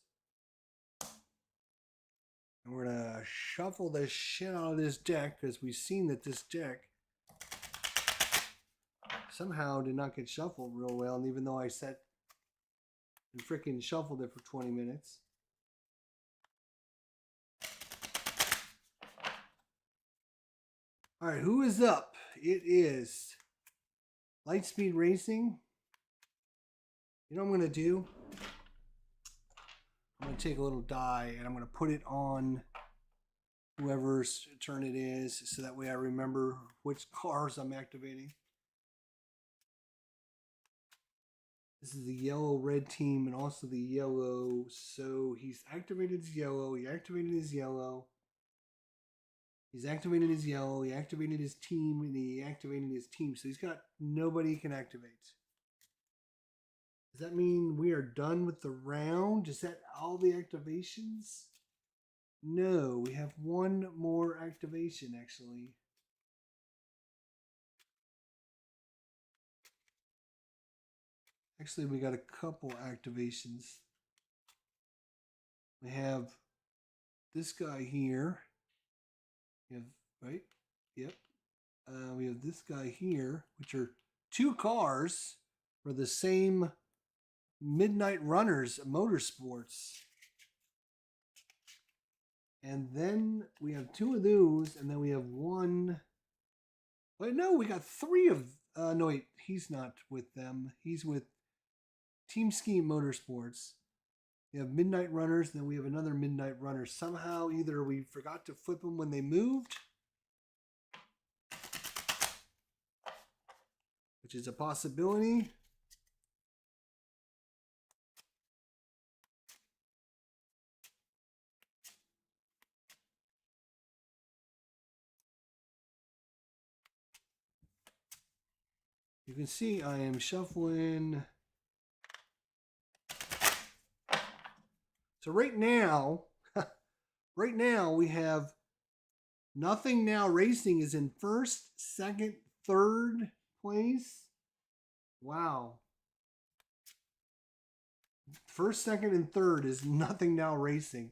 A: And we're going to shuffle the shit out of this deck because we've seen that this deck somehow did not get shuffled real well. And even though I sat and freaking shuffled it for 20 minutes. All right, who is up? It is Lightspeed Racing. You know what I'm going to do? I'm going to take a little die and I'm going to put it on whoever's turn it is so that way I remember which cars I'm activating. This is the yellow-red team and also the yellow. So he's activated his yellow. He activated his yellow. He's activated his yellow. He activated his team and he activated his team. So he's got nobody he can activate. Does that mean we are done with the round? Is that all the activations? No, we have one more activation actually. Actually, we got a couple activations. We have this guy here. We have, right? Yep. We have this guy here, which are two cars for the same Midnight Runners Motorsports. And then we have two of those, and then we have one. Wait, no, we got three of. No, wait, he's not with them. He's with Team Ski Motorsports. We have Midnight Runners, and then we have another Midnight Runner. Somehow, either we forgot to flip them when they moved, which is a possibility. You can see I am shuffling. So right now we have Nothing Now Racing is in first, second, third place. Wow. First, second, and third is Nothing Now Racing.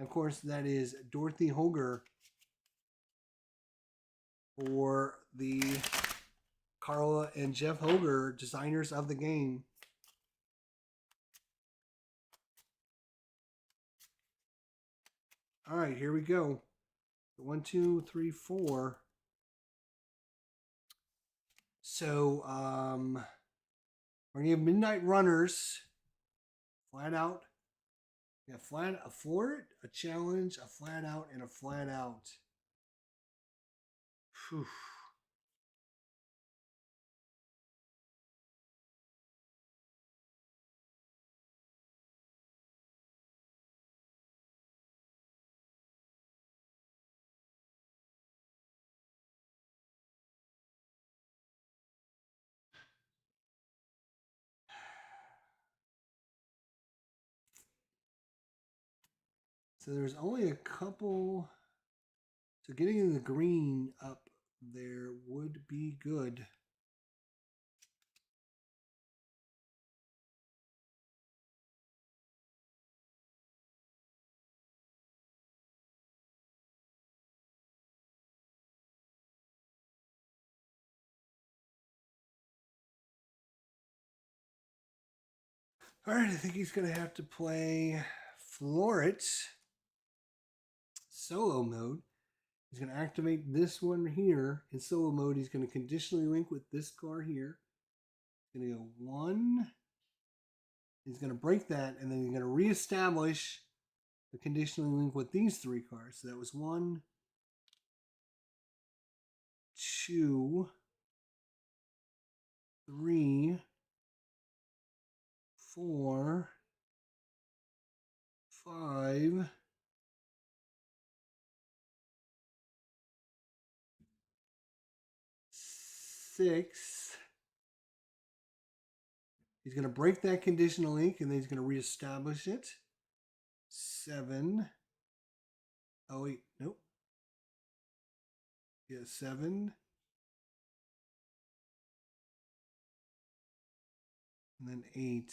A: Of course, that is Dorothy Hoger for the Carla and Jeff Hoger, designers of the game. All right, here we go. 1, 2, 3, 4. So, we're gonna have Midnight Runners, flat out. Yeah, a floor, a challenge, a flat out, and a flat out. Whew. So there's only a couple. So getting in the green up there would be good. All right, I think he's going to have to play Floret solo mode. He's going to activate this one here in solo mode. He's going to conditionally link with this car here. He's going to go 1. He's going to break that, and then he's going to reestablish the conditionally link with these 3 cars. So that was 1, 2, 3, 4, 5, 6. He's going to break that conditional link, and then he's going to reestablish it. 7. Oh, wait, nope. Yeah, 7. And then 8.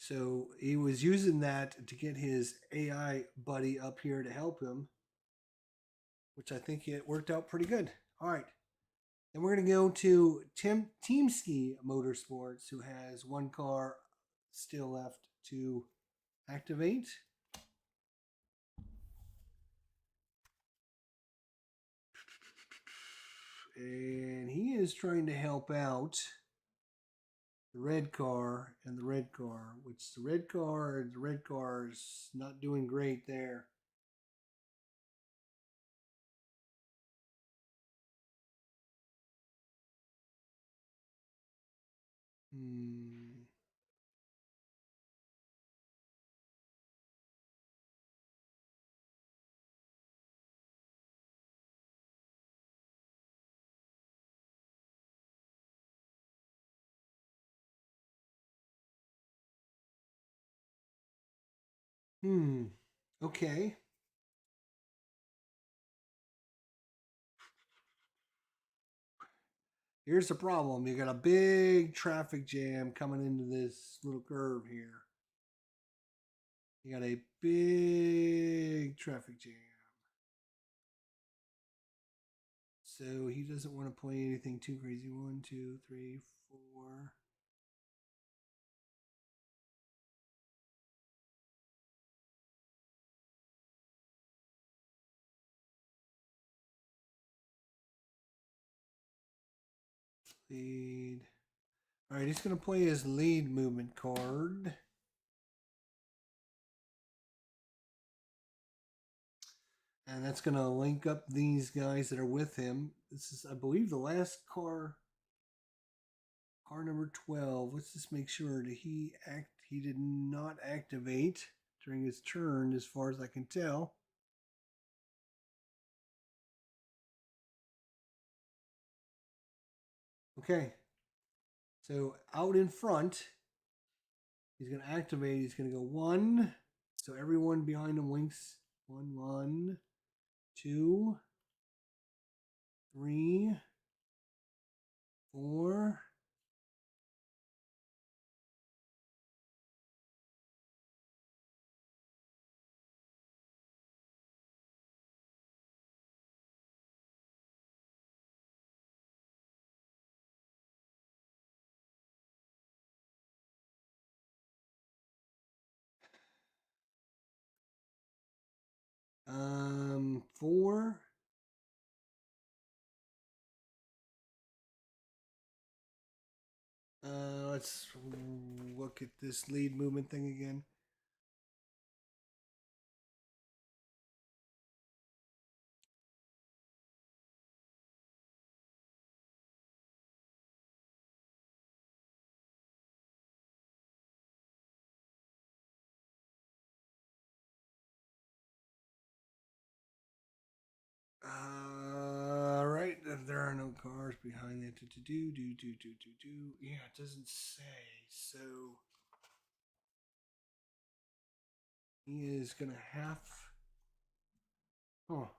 A: So he was using that to get his AI buddy up here to help him, which I think it worked out pretty good. All right. Then we're going to go to Team Ski Motorsports, who has 1 car still left to activate. And he is trying to help out the red car and the red car, which the red car is not doing great there. Okay. Here's the problem. You got a big traffic jam coming into this little curve here. You got a big traffic jam. So he doesn't want to play anything too crazy. 1, 2, 3, 4. Lead. All right, he's going to play his lead movement card. And that's going to link up these guys that are with him. This is, I believe, the last car. Car number 12. Let's just make sure. Did he act? He did not activate during his turn, as far as I can tell. Okay. So out in front, he's going to activate. He's going to go 1. So everyone behind him links. 1, 1, 2, 3, 4. Four. Let's look at this lead movement thing again. Right. There are no cars behind that. Do. Yeah, it doesn't say. So he is gonna have. Oh.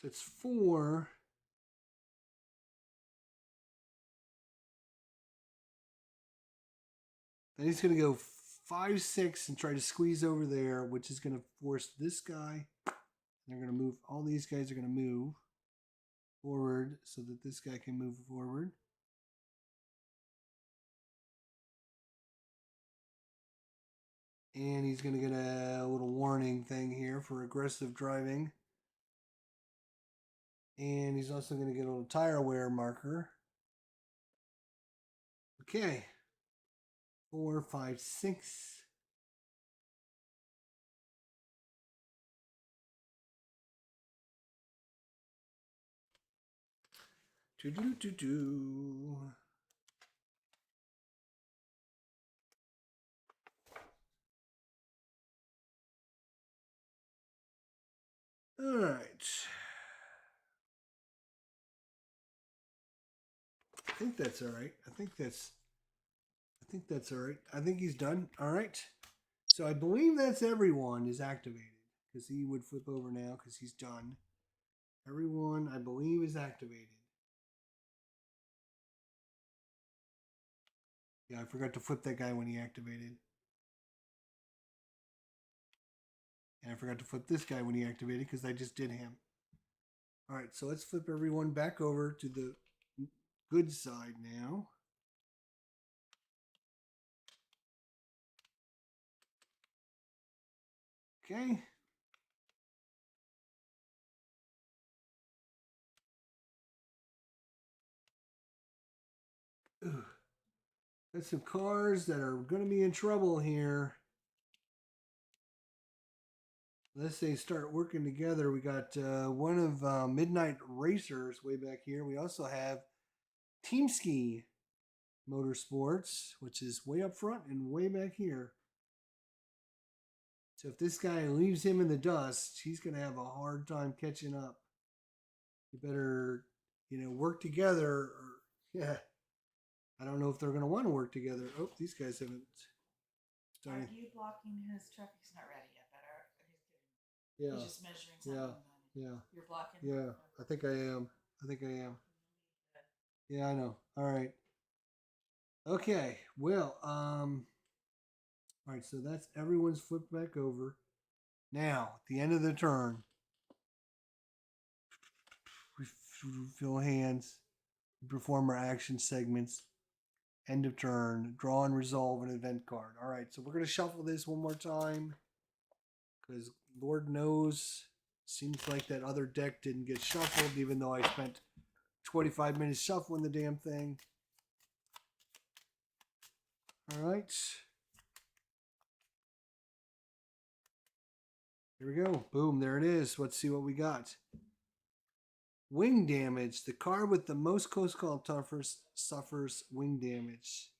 A: It's 4. Then he's gonna go 5, 6, and try to squeeze over there, which is gonna force this guy. They're gonna move. All these guys are gonna move forward so that this guy can move forward. And he's going to get a little warning thing here for aggressive driving. And he's also going to get a little tire wear marker. Okay. 4, 5, 6. Do. All right. I think that's all right. I think that's all right. I think he's done. All right. So I believe that's everyone is activated, because he would flip over now because he's done. Everyone, I believe, is activated. Yeah, I forgot to flip that guy when he activated. And I forgot to flip this guy when he activated because I just did him. All right, so let's flip everyone back over to the good side now. Okay. Ugh. Got some cars that are going to be in trouble here. Let's say start working together. We got one of Midnight Racers way back here. We also have Team Ski Motorsports, which is way up front and way back here. So if this guy leaves him in the dust, he's going to have a hard time catching up. You better, work together. Or, yeah. I don't know if they're going to want to work together. Oh, these guys haven't
B: started. Are you blocking his truck? He's not ready yet, but he's just measuring something.
A: Yeah.
B: You're blocking?
A: Yeah. I think I am. Yeah, I know. All right. Okay. Well, all right, so that's everyone's flipped back over. Now, at the end of the turn, we fill hands, we perform our action segments, end of turn, draw and resolve an event card. All right, so we're going to shuffle this one more time because Lord knows, seems like that other deck didn't get shuffled, even though I spent 25 minutes shuffling the damn thing. All right. Here we go. Boom, there it is. Let's see what we got. Wing damage. The card with the most close call suffers wing damage.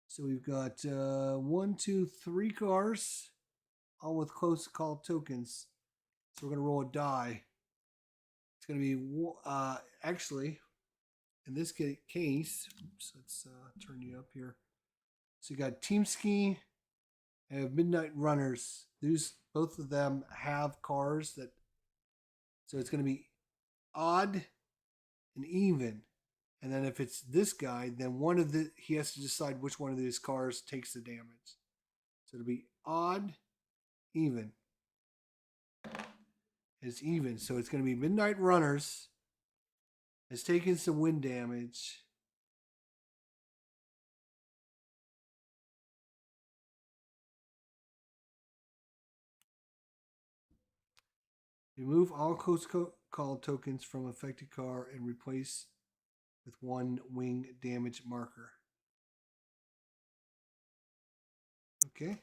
A: So we've got 1, 2, 3 cars, all with close call tokens. So we're going to roll a die. It's going to be, actually, in this case, oops, let's turn you up here. So you got Team Ski and Midnight Runners. Both of them have cars that, so it's going to be odd and even. And then if it's this guy, then he has to decide which one of these cars takes the damage. So it'll be odd, even. It's even. So it's going to be Midnight Runners has taken some wind damage. Remove all close call tokens from affected car and replace with 1 wing damage marker. Okay.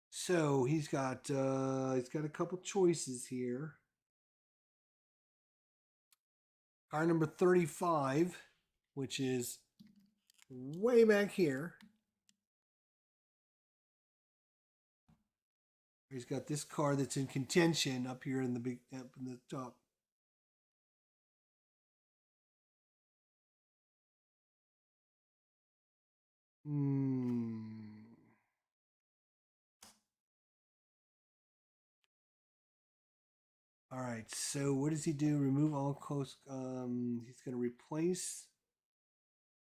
A: So he's got a couple choices here. Car number 35, which is way back here. He's got this car that's in contention up here in the top. All right, so what does he do? Remove all close. He's going to replace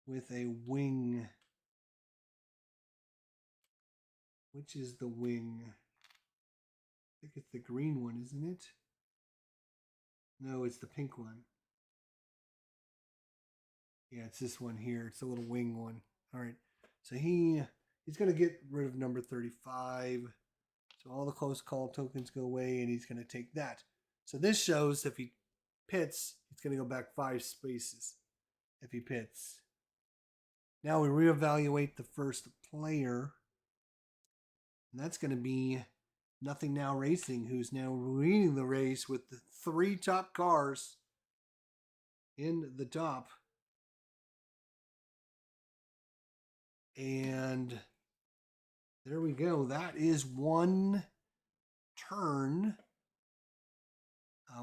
A: with a wing. Which is the wing? I think it's the green one, isn't it? No, it's the pink one. Yeah, it's this one here. It's a little wing one. All right, so he's going to get rid of number 35. So all the close call tokens go away, and he's going to take that. So this shows if he pits, he's going to go back 5 spaces if he pits. Now we reevaluate the first player. And that's going to be Nothing Now Racing, who's now leading the race with the 3 top cars in the top. And there we go. That is 1 turn.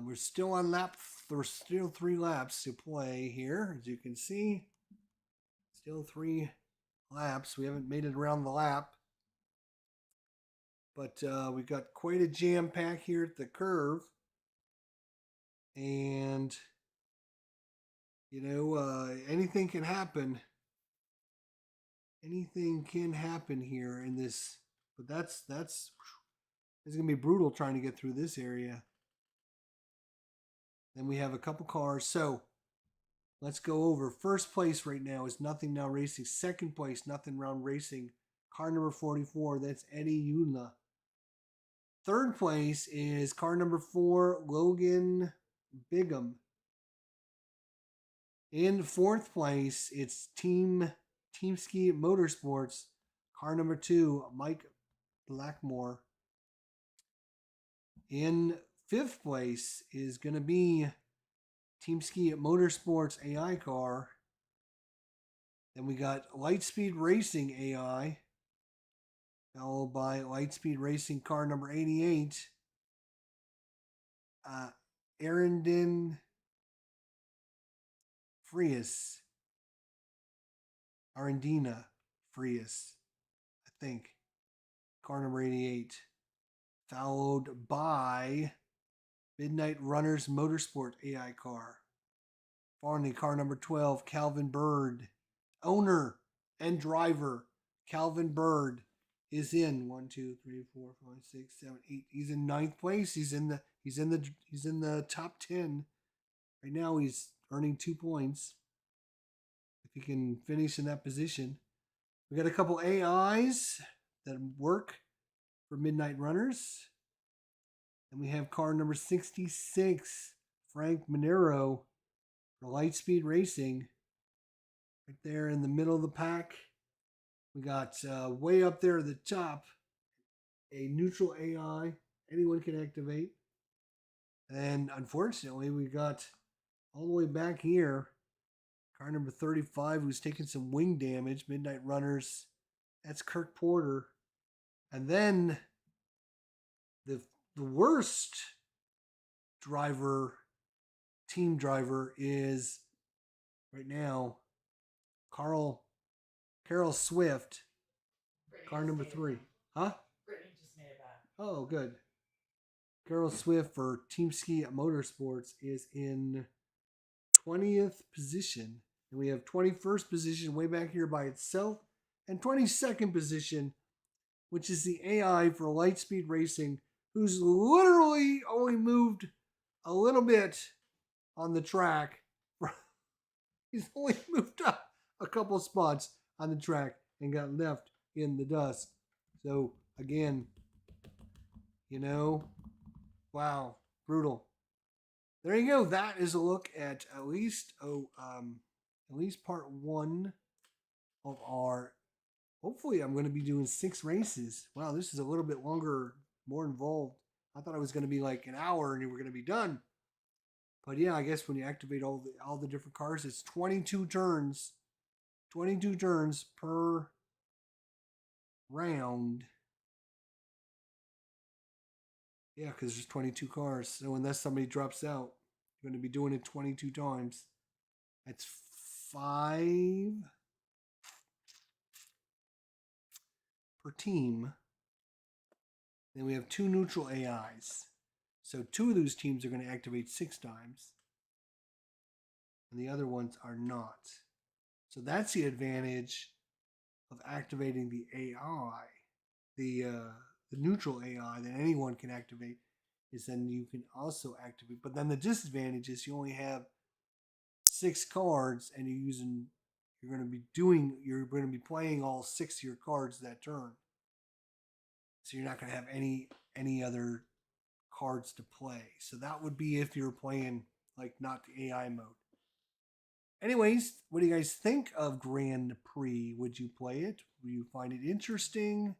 A: We're still on lap. There's still 3 laps to play here, as you can see. Still 3 laps. We haven't made it around the lap. But we've got quite a jam pack here at the curve. And, you know, anything can happen. Anything can happen here in this. But it's going to be brutal trying to get through this area. Then we have a couple cars. So let's go over. First place right now is Nothing Now Racing. Second place, Nothing Round Racing. Car number 44, that's Eddie Yula. Third place is car number 4, Logan Bigham. In fourth place, it's Team Ski Motorsports. Car number 2, Mike Blackmore. In fifth place is going to be Team Ski Motorsports AI car. Then we got Lightspeed Racing AI, followed by Lightspeed Racing car number 88. Arendin Frias. Arendina Frias, I think. Car number 88. Followed by Midnight Runners Motorsport AI car. Finally, car number 12, Calvin Bird. Owner and driver, Calvin Bird, is in 1, 2, 3, 4, 5, 6, 7, 8. He's in 9th place. He's in the top 10. Right now he's earning 2 points. If he can finish in that position. We got a couple AIs that work for Midnight Runners. And we have car number 66, Frank Monero for Lightspeed Racing. Right there in the middle of the pack. We got way up there at the top a neutral AI. Anyone can activate. And unfortunately, we got all the way back here car number 35, who's taking some wing damage. Midnight Runners. That's Kirk Porter. And then the worst team driver is right now Carol Swift,
B: Brittany
A: car
B: just
A: number
B: made it
A: 3.
B: back.
A: Huh?
B: Brittany just made it back.
A: Oh, good. Carol Swift for Team Ski Motorsports is in 20th position. And we have 21st position way back here by itself. And 22nd position, which is the AI for Lightspeed Racing, who's literally only moved a little bit on the track. He's only moved up a couple spots on the track and got left in the dust. So, again, wow, brutal. There you go. That is a look at least part 1 of our. Hopefully, I'm going to be doing 6 races. Wow, this is a little bit longer, more involved. I thought it was going to be like an hour and we're going to be done. But yeah, I guess when you activate all the different cars, it's 22 turns. 22 turns per round. Yeah, because there's 22 cars. So unless somebody drops out, you're going to be doing it 22 times. That's 5 per team. Then we have 2 neutral AIs. So 2 of those teams are going to activate 6 times. And the other ones are not. So that's the advantage of activating the AI. The neutral AI that anyone can activate is then you can also activate. But then the disadvantage is you only have 6 cards and you're going to be playing all 6 of your cards that turn. So you're not going to have any other cards to play. So that would be if you're playing like not the AI mode. Anyways, what do you guys think of Grand Prix? Would you play it? Would you find it interesting?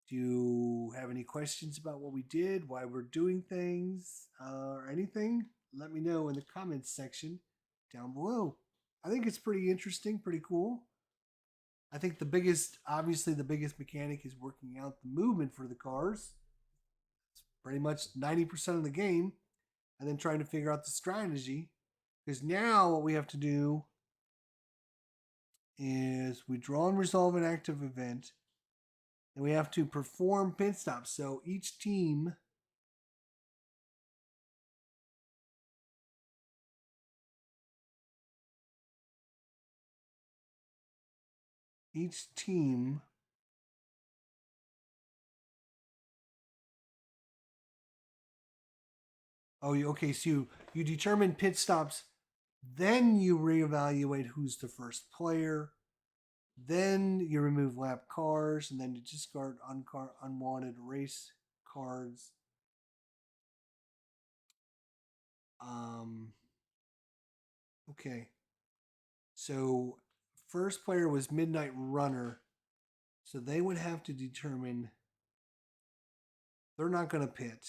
A: Do you have any questions about what we did, why we're doing things, or anything? Let me know in the comments section down below. I think it's pretty interesting, pretty cool. I think obviously the biggest mechanic is working out the movement for the cars. It's pretty much 90% of the game. And then trying to figure out the strategy. Because now what we have to do is we draw and resolve an active event. And we have to perform pit stops. So each team okay, so you determine pit stops, then you reevaluate who's the first player, then you remove lap cars, and then you discard unwanted race cards. Okay. So first player was Midnight Runner. So they would have to determine they're not going to pit.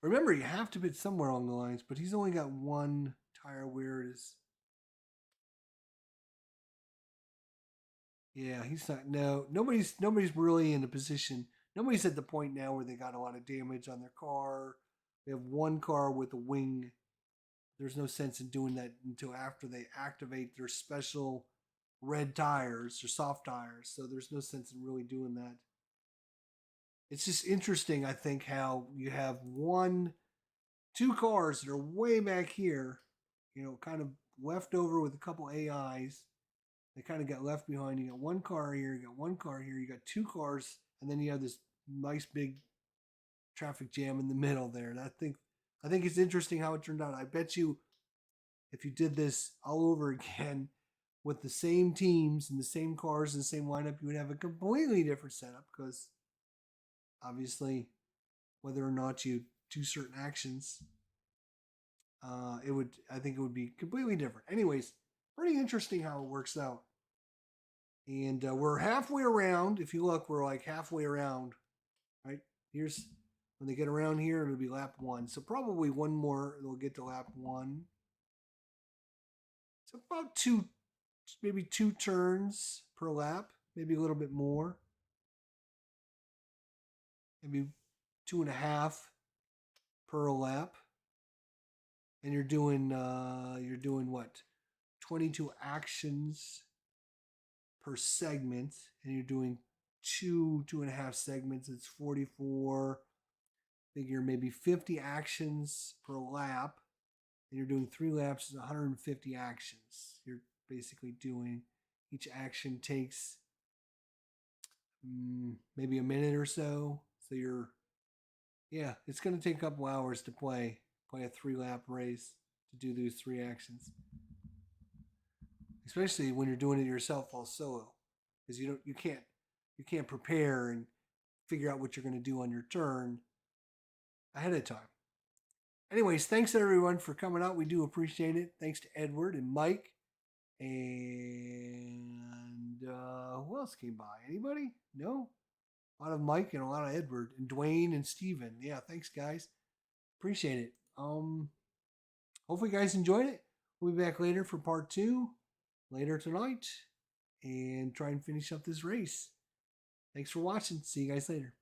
A: Remember, you have to pit somewhere along the lines, but he's only got 1 tire. Where it is. Yeah, he's not. No, nobody's really in a position. Nobody's at the point now where they got a lot of damage on their car. They have 1 car with a wing. There's no sense in doing that until after they activate their special red tires or soft tires. So there's no sense in really doing that. it's just interesting, I think, how you have two cars that are way back here, kind of left over with a couple AIs. They kind of got left behind. You got one car here, you got one car here, you got two cars, and then you have this nice big traffic jam in the middle there. And I think it's interesting how it turned out. I bet you if you did this all over again with the same teams and the same cars and the same lineup, you would have a completely different setup because obviously whether or not you do certain actions, I think it would be completely different. Anyways, pretty interesting how it works out. And we're halfway around. If you look, we're like halfway around, right? Here's when they get around here, it'll be lap 1. So probably one more, they'll get to lap 1. It's about maybe 2 turns per lap, maybe a little bit more. Maybe 2.5 per lap. And you're doing what? 22 actions per segment, and you're doing 2.5 segments. It's 44. Figure maybe 50 actions per lap, and you're doing 3 laps is 150 actions. You're basically doing each action takes maybe a minute or so. So it's going to take a couple hours to play a 3-lap race to do those 3 actions. Especially when you're doing it yourself all solo, because you can't prepare and figure out what you're going to do on your turn ahead of time. Anyways, thanks everyone for coming out. We do appreciate it. Thanks to Edward and Mike. And who else came by? Anybody? No? A lot of Mike and a lot of Edward and Dwayne and Steven. Yeah, thanks guys. Appreciate it. Hopefully you guys enjoyed it. We'll be back later for part 2 later tonight and try and finish up this race. Thanks for watching. See you guys later.